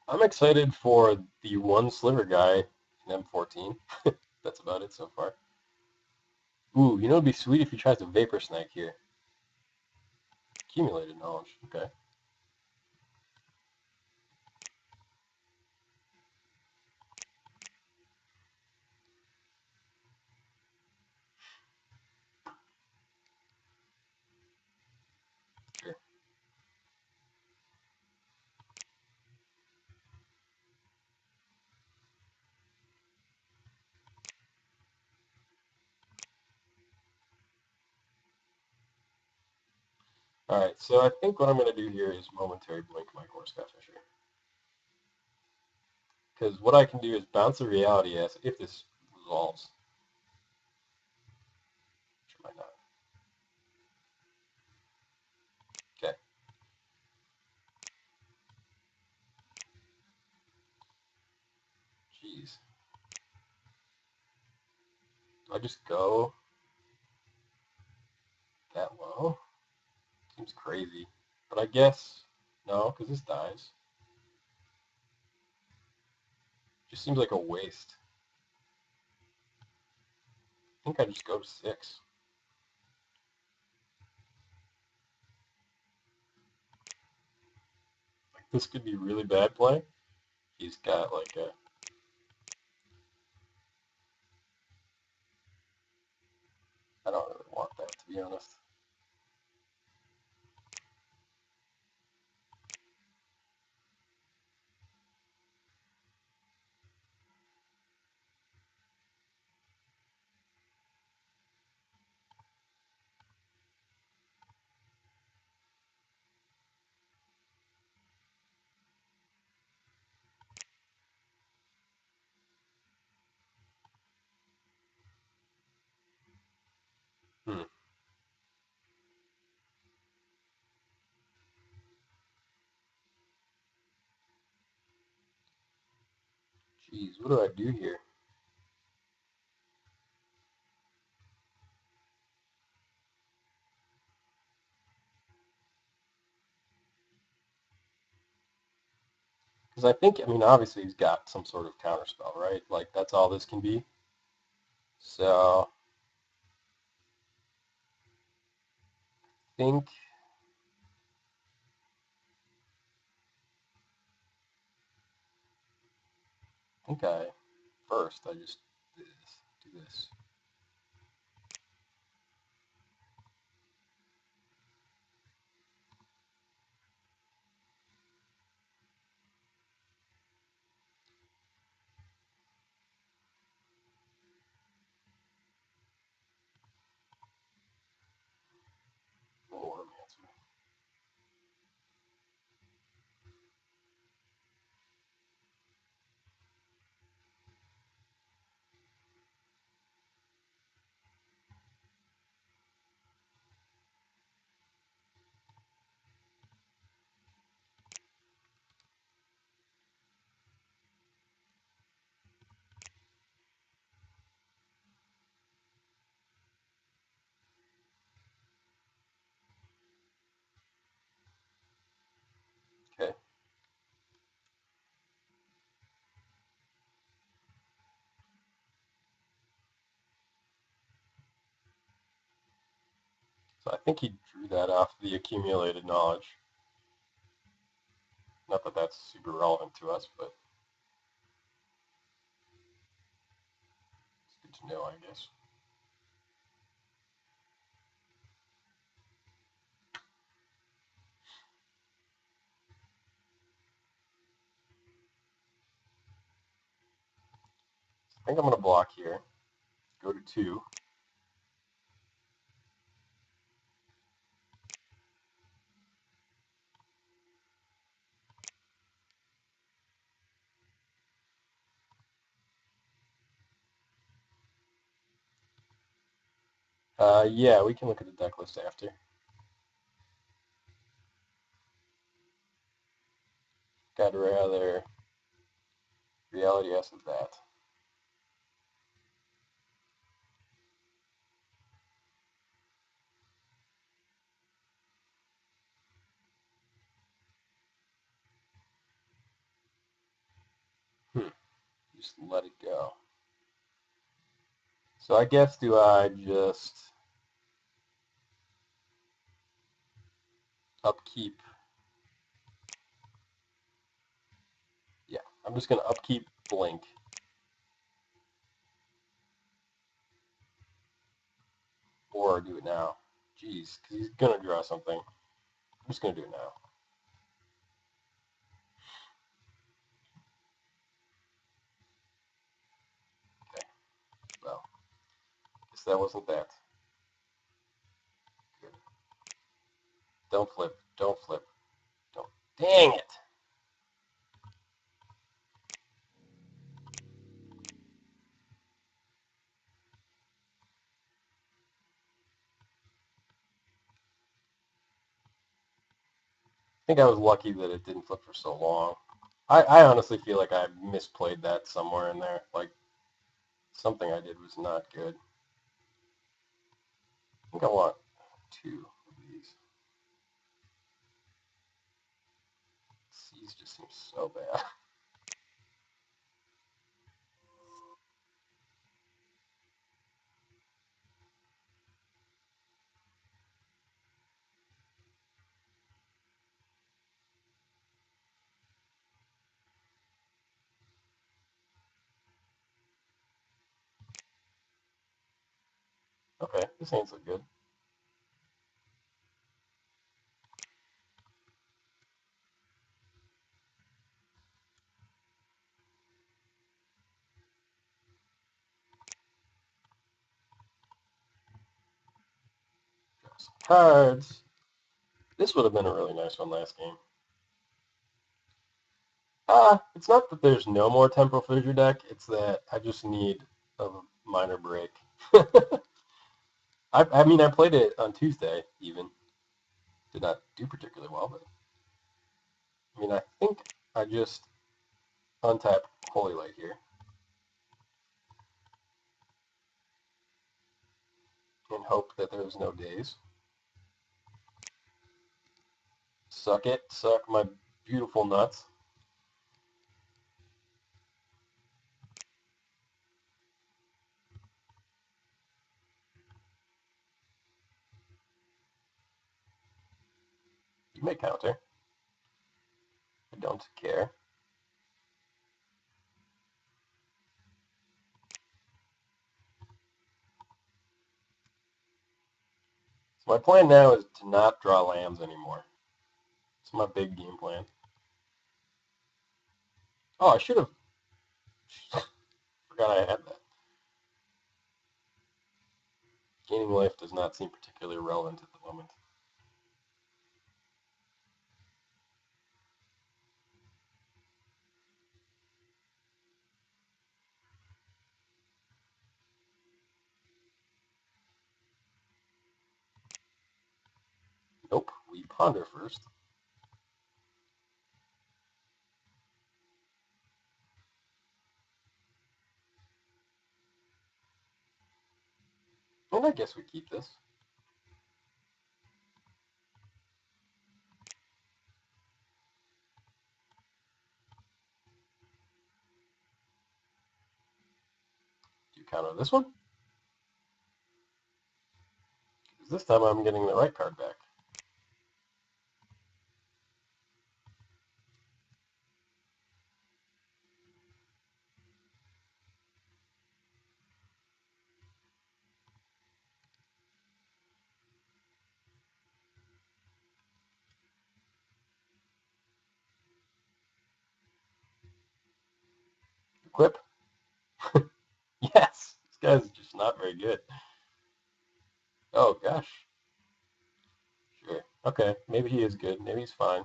I'm excited for the 1 sliver guy in M14. That's about it so far. Ooh, it'd be sweet if he tries to Vapor Snag here. Accumulated knowledge. Okay. Sure. Alright, so I think what I'm going to do here is momentary blink my Core Sky Fisher. Because what I can do is bounce a reality as if this resolves. Which might not. Okay. Jeez. Do I just go that low? Seems crazy. But I guess no, because this dies. Just seems like a waste. I think I just go to 6. Like, this could be really bad play. He's got like a... I don't really want that, to be honest. Hmm. Jeez, what do I do here? Because I think, obviously he's got some sort of counterspell, right? Like, that's all this can be. So I think first I just do this. More answer. Okay. So I think he drew that off the accumulated knowledge. Not that that's super relevant to us, but it's good to know, I guess. I think I'm going to block here. Go to 2. Yeah, we can look at the deck list after. I'd rather reality acid that. Just let it go. So I guess do I just upkeep? Yeah, I'm just going to upkeep Blink. Or do it now. Jeez, because he's going to draw something. I'm just going to do it now. Okay, well, guess that wasn't that. Good. Don't flip. Don't flip. Don't. Dang it! I think I was lucky that it didn't flip for so long. I honestly feel like I misplayed that somewhere in there. Like, something I did was not good. I think I want 2 of these. These just seem so bad. Okay, this ain't so good. Draw some cards. This would have been a really nice one last game. It's not that there's no more Temporal Fissure deck, it's that I just need a minor break. I mean, I played it on Tuesday, even. Did not do particularly well, but I mean, I think I just untap Holy Light here and hope that there's no days. Suck it. Suck my beautiful nuts. You may counter. I don't care. So my plan now is to not draw lands anymore. It's my big game plan. Oh, I should have. Forgot I had that. Gaining life does not seem particularly relevant at the moment. Nope, we ponder first. And I guess we keep this. Do you counter this one? Because this time I'm getting the right card back. Equip. Yes! This guy's just not very good. Oh, gosh. Sure. Okay, maybe he is good. Maybe he's fine.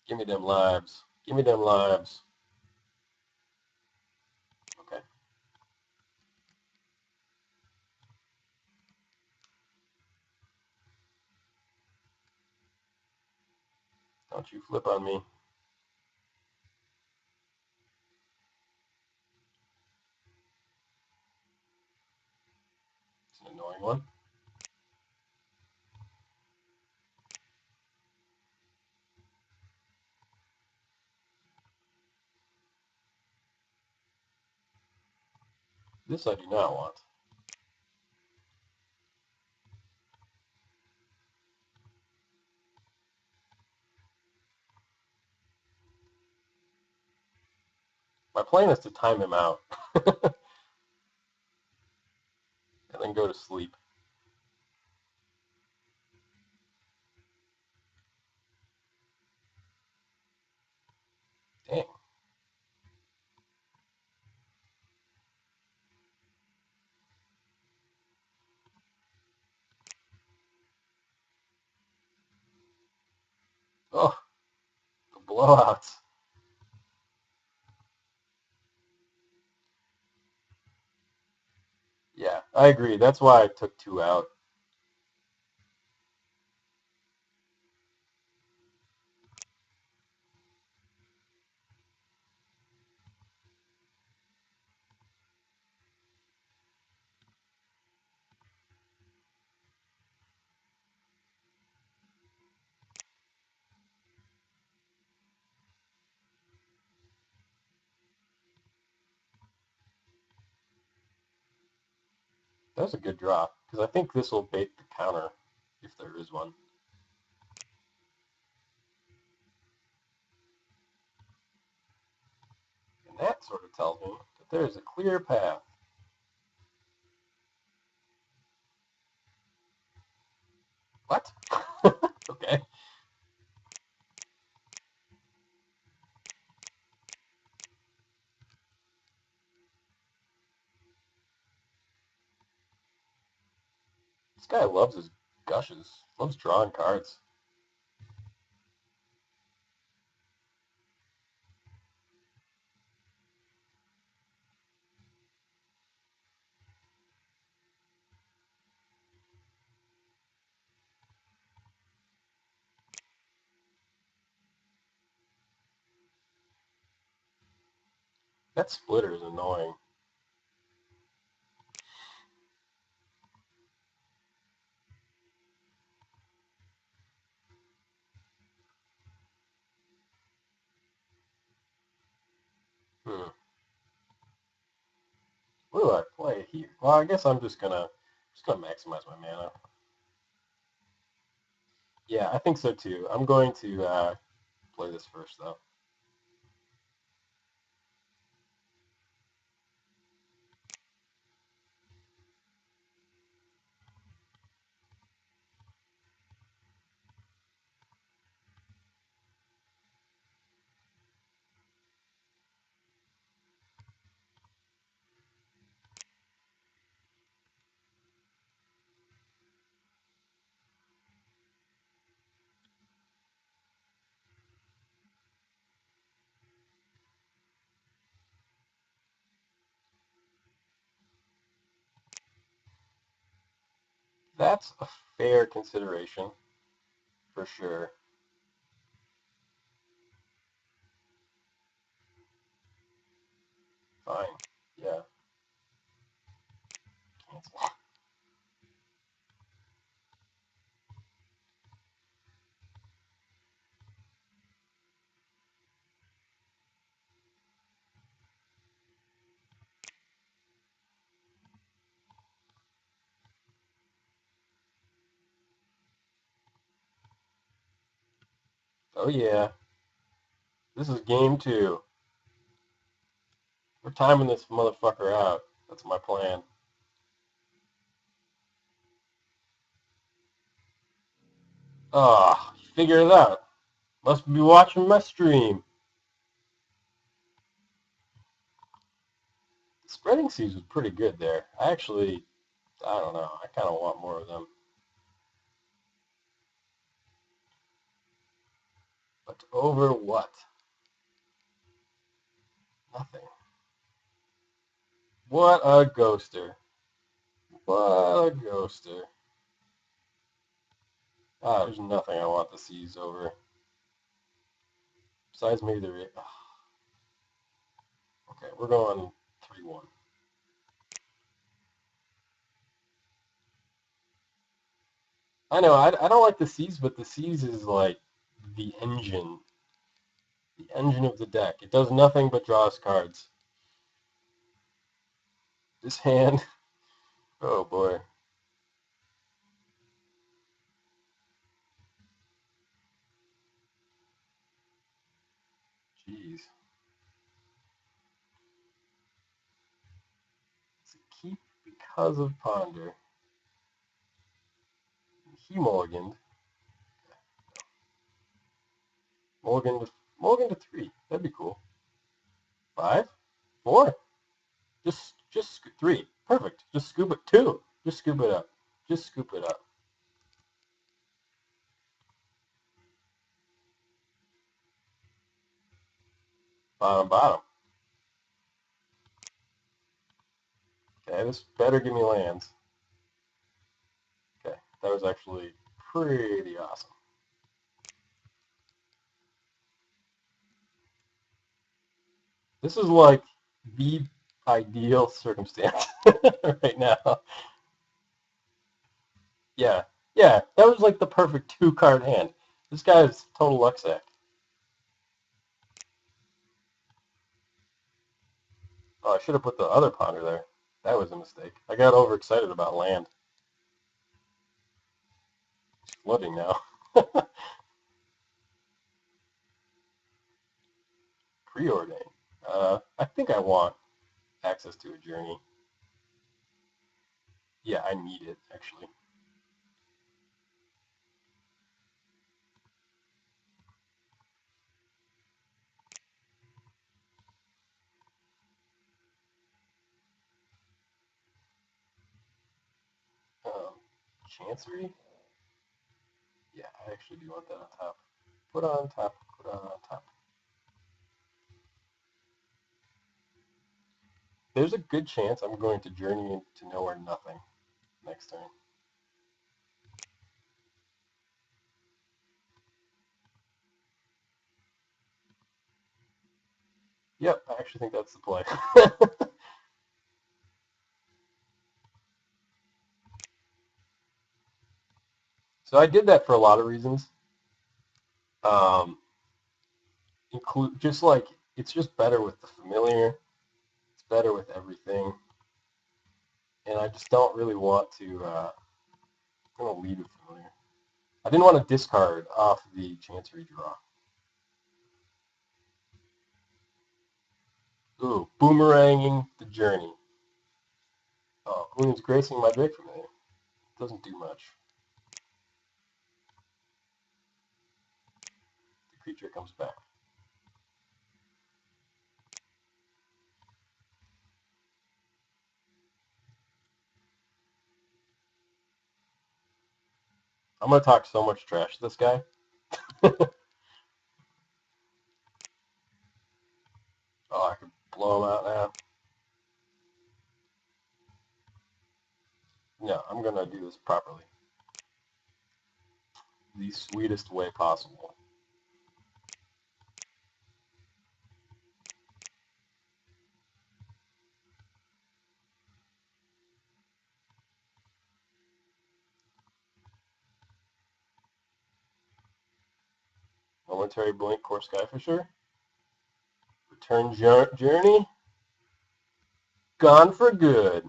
Give me them lives. Give me them lives. Okay. Don't you flip on me. It's an annoying one. This I do not want. My plan is to time him out. And then go to sleep. Dang. Oh, the blowouts. Yeah, I agree. That's why I took 2 out. That was a good draw, because I think this will bait the counter, if there is one. And that sort of tells me that there is a clear path. What? Okay. This guy loves his gushes. Loves drawing cards. That splitter is annoying. What do I play here? Well, I guess I'm just gonna maximize my mana. Yeah, I think so too. I'm going to play this first though. That's a fair consideration, for sure. Fine. Yeah. Cancel. Oh yeah. This is game 2. We're timing this motherfucker out. That's my plan. Ah, figure it out. Must be watching my stream. The spreading seeds was pretty good there. I don't know. I kind of want more of them. But over what? Nothing. What a ghoster. What a ghoster. Ah, there's nothing I want the seas over. Besides maybe the... Okay, we're going 3-1. I know, I don't like the seas, but the seas is like the engine. The engine of the deck. It does nothing but draw us cards. This hand... Oh boy. Jeez. It's a keep because of Ponder. He mulliganed. Mulligan to 3. That'd be cool. 5? 4? Just 3. Perfect. Just scoop it. 2. Just scoop it up. Just scoop it up. Bottom, bottom. Okay, this better give me lands. Okay, that was actually pretty awesome. This is like the ideal circumstance right now. Yeah, yeah, that was like the perfect 2-card hand. This guy is total luck sack. Oh, I should have put the other Ponder there. That was a mistake. I got overexcited about land. It's flooding now. Preordain. I think I want access to a journey. Yeah, I need it, actually. Chancery? Yeah, I actually do want that on top. Put on top, put on top. There's a good chance I'm going to journey into nowhere nothing next turn. Yep, I actually think that's the play. So I did that for a lot of reasons. Include just like it's just better with the familiar. It's better with everything. and I just don't really want to. I'm gonna lead with familiar. I didn't want to discard off the Chancery draw. Ooh, boomeranging the journey. Oh, William's gracing my Drake familiar. Doesn't do much. The creature comes back. I'm gonna talk so much trash to this guy. Oh, I could blow him out now. No, I'm gonna do this properly. The sweetest way possible. Momentary blink, core Skyfisher. Return journey. Gone for good.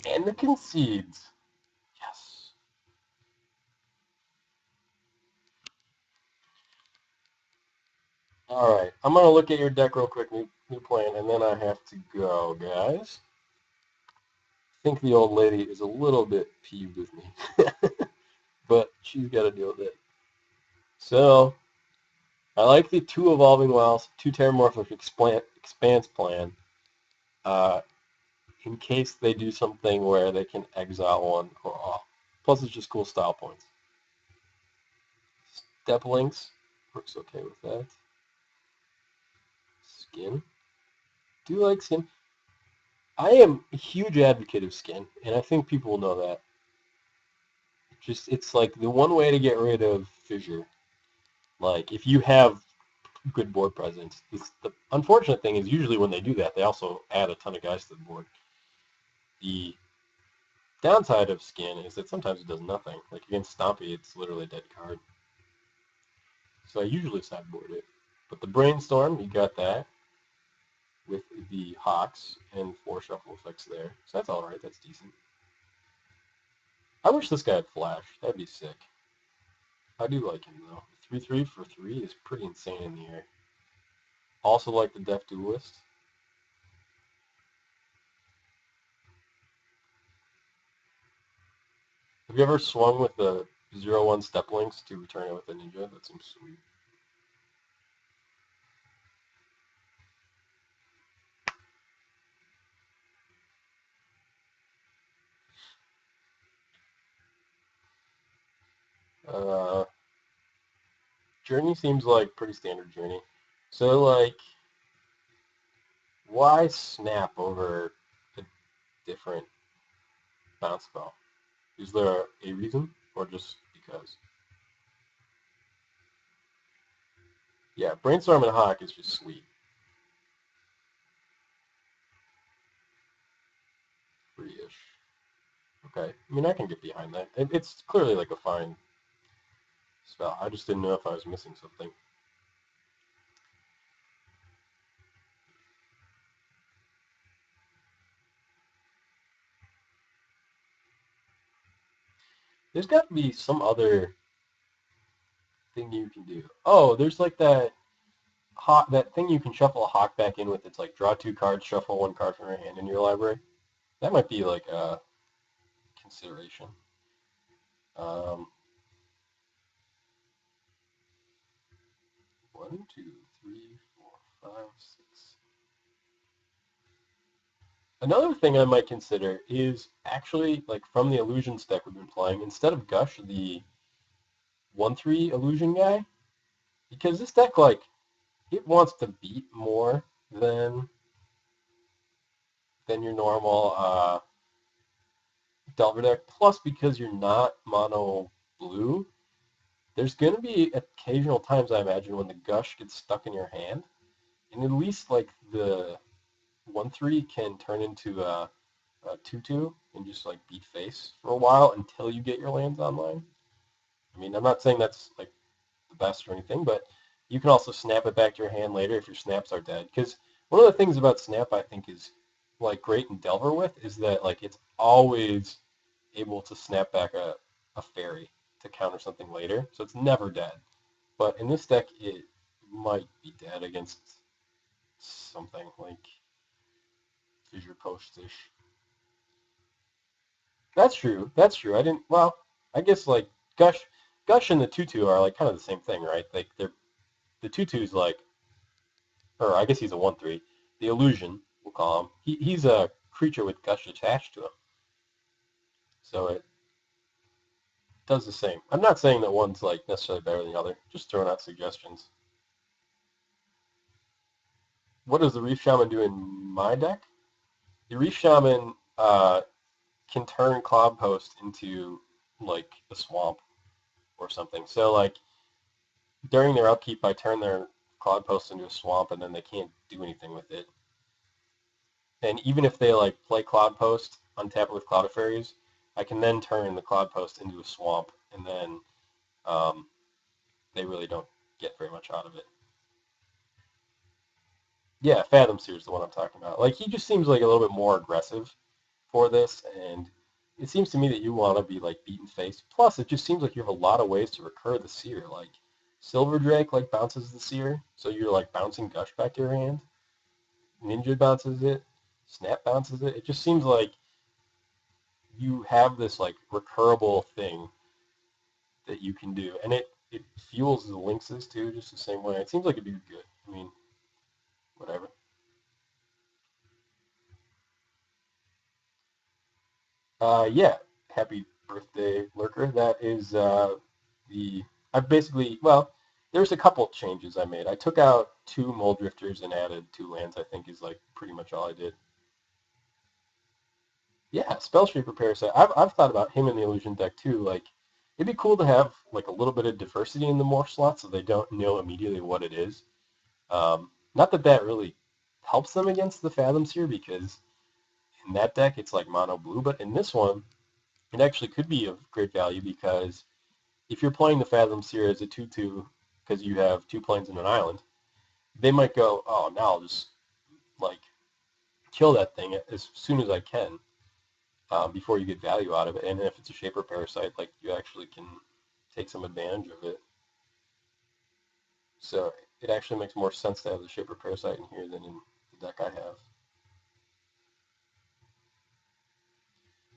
And it concedes. Yes. All right. I'm going to look at your deck real quick, new plan, and then I have to go, guys. I think the old lady is a little bit peeved with me. But she's got to deal with it. So, I like the 2 Evolving Wilds, 2 Terramorphic Expanse plan. In case they do something where they can exile one or off. Plus, it's just cool style points. Step Links works okay with that. Skin. Do you like Skin? I am a huge advocate of Skin, and I think people will know that. It's like the one way to get rid of Fissure. Like, if you have good board presence. The unfortunate thing is usually when they do that, they also add a ton of guys to the board. The downside of Skin is that sometimes it does nothing. Like against Stompy, it's literally a dead card. So I usually sideboard it. But the Brainstorm, you got that with the Hawks and 4 shuffle effects there. So that's alright, that's decent. I wish this guy had Flash. That'd be sick. I do like him though. 3/3 for 3 is pretty insane in the air. Also like the Deaf Duelist. Have you ever swung with the 0/1 Step Links to return it with a Ninja? That seems sweet. Journey seems like pretty standard Journey. So, like, why snap over a different bounce spell? Is there a reason, or just because? Yeah, Brainstorm and Hawk is just sweet. Free-ish. Okay, I mean, I can get behind that. It's clearly like a fine spell. I just didn't know if I was missing something. There's got to be some other thing you can do. Oh, there's like that that thing you can shuffle a Hawk back in with. It's like draw 2 cards, shuffle 1 card from your hand in your library. That might be like a consideration. Um, 1, 2, 3, 4, 5, 6. Another thing I might consider is actually like from the illusions deck we've been playing, instead of Gush, the 1/3 illusion guy, because this deck like it wants to beat more than your normal Delver deck. Plus, because you're not mono blue, there's going to be occasional times I imagine when the Gush gets stuck in your hand, and at least like the 1/3 can turn into a 2/2 and just like beat face for a while until you get your lands online. I mean, I'm not saying that's like the best or anything, but you can also snap it back to your hand later if your snaps are dead. Because one of the things about snap I think is like great in Delver with is that like it's always able to snap back a fairy to counter something later, so it's never dead. But in this deck, it might be dead against something like Fissure Post-ish. That's true. That's true. I didn't. Well, I guess like Gush and the Tutu are like kind of the same thing, right? Like they're the Tutu's like, or I guess he's a 1/3. The Illusion, we'll call him. He's a creature with Gush attached to him, so it does the same. I'm not saying that one's like necessarily better than the other. Just throwing out suggestions. What does the Reef Shaman do in my deck? The Reef Shaman can turn Cloudpost into like a swamp or something. So like during their upkeep, I turn their Cloudpost into a swamp, and then they can't do anything with it. And even if they like play Cloudpost, untap it with Cloud of Fairies, I can then turn the Cloudpost into a swamp, and then they really don't get very much out of it. Yeah, Fathom Seer is the one I'm talking about. Like he just seems like a little bit more aggressive for this, and it seems to me that you want to be like beaten face. Plus, it just seems like you have a lot of ways to recur the Seer. Like Silver Drake like bounces the Seer, so you're like bouncing Gush back to your hand. Ninja bounces it. Snap bounces it. It just seems like you have this like recurable thing that you can do, and it fuels the Lynxes too, just the same way. It seems like it'd be good. I mean, whatever. Yeah, happy birthday, Lurker. That is the I've basically there's a couple changes I made. I took out 2 Mold Drifters and added 2 lands. I think is like pretty much all I did. Yeah, Spellshaper Parasite. I've thought about him in the Illusion deck too. Like it'd be cool to have like a little bit of diversity in the morph slots so they don't know immediately what it is. Not that that really helps them against the Fathoms here because in that deck it's like mono blue, but in this one it actually could be of great value because if you're playing the Fathoms here as a 2/2 because you have 2 planes and an island, they might go, oh, now I'll just like kill that thing as soon as I can before you get value out of it. And if it's a Shaper Parasite, like you actually can take some advantage of it. So it actually makes more sense to have the Shaper Parasite in here than in the deck I have.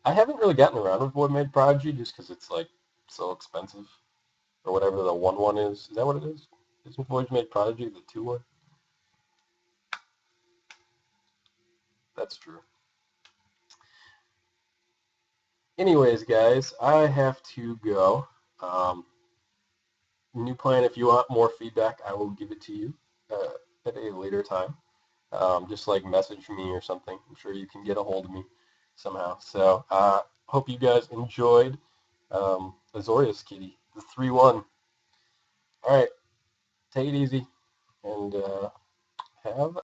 I haven't really gotten around with Void Made Prodigy just because it's like so expensive, or whatever the 1/1 is. Is that what it is? Isn't Void Made Prodigy the 2/1? That's true. Anyways, guys, I have to go. New plan. If you want more feedback, I will give it to you at a later time. Just like message me or something. I'm sure you can get a hold of me somehow. So hope you guys enjoyed Azoriuskitty, the 3/1. All right, take it easy and have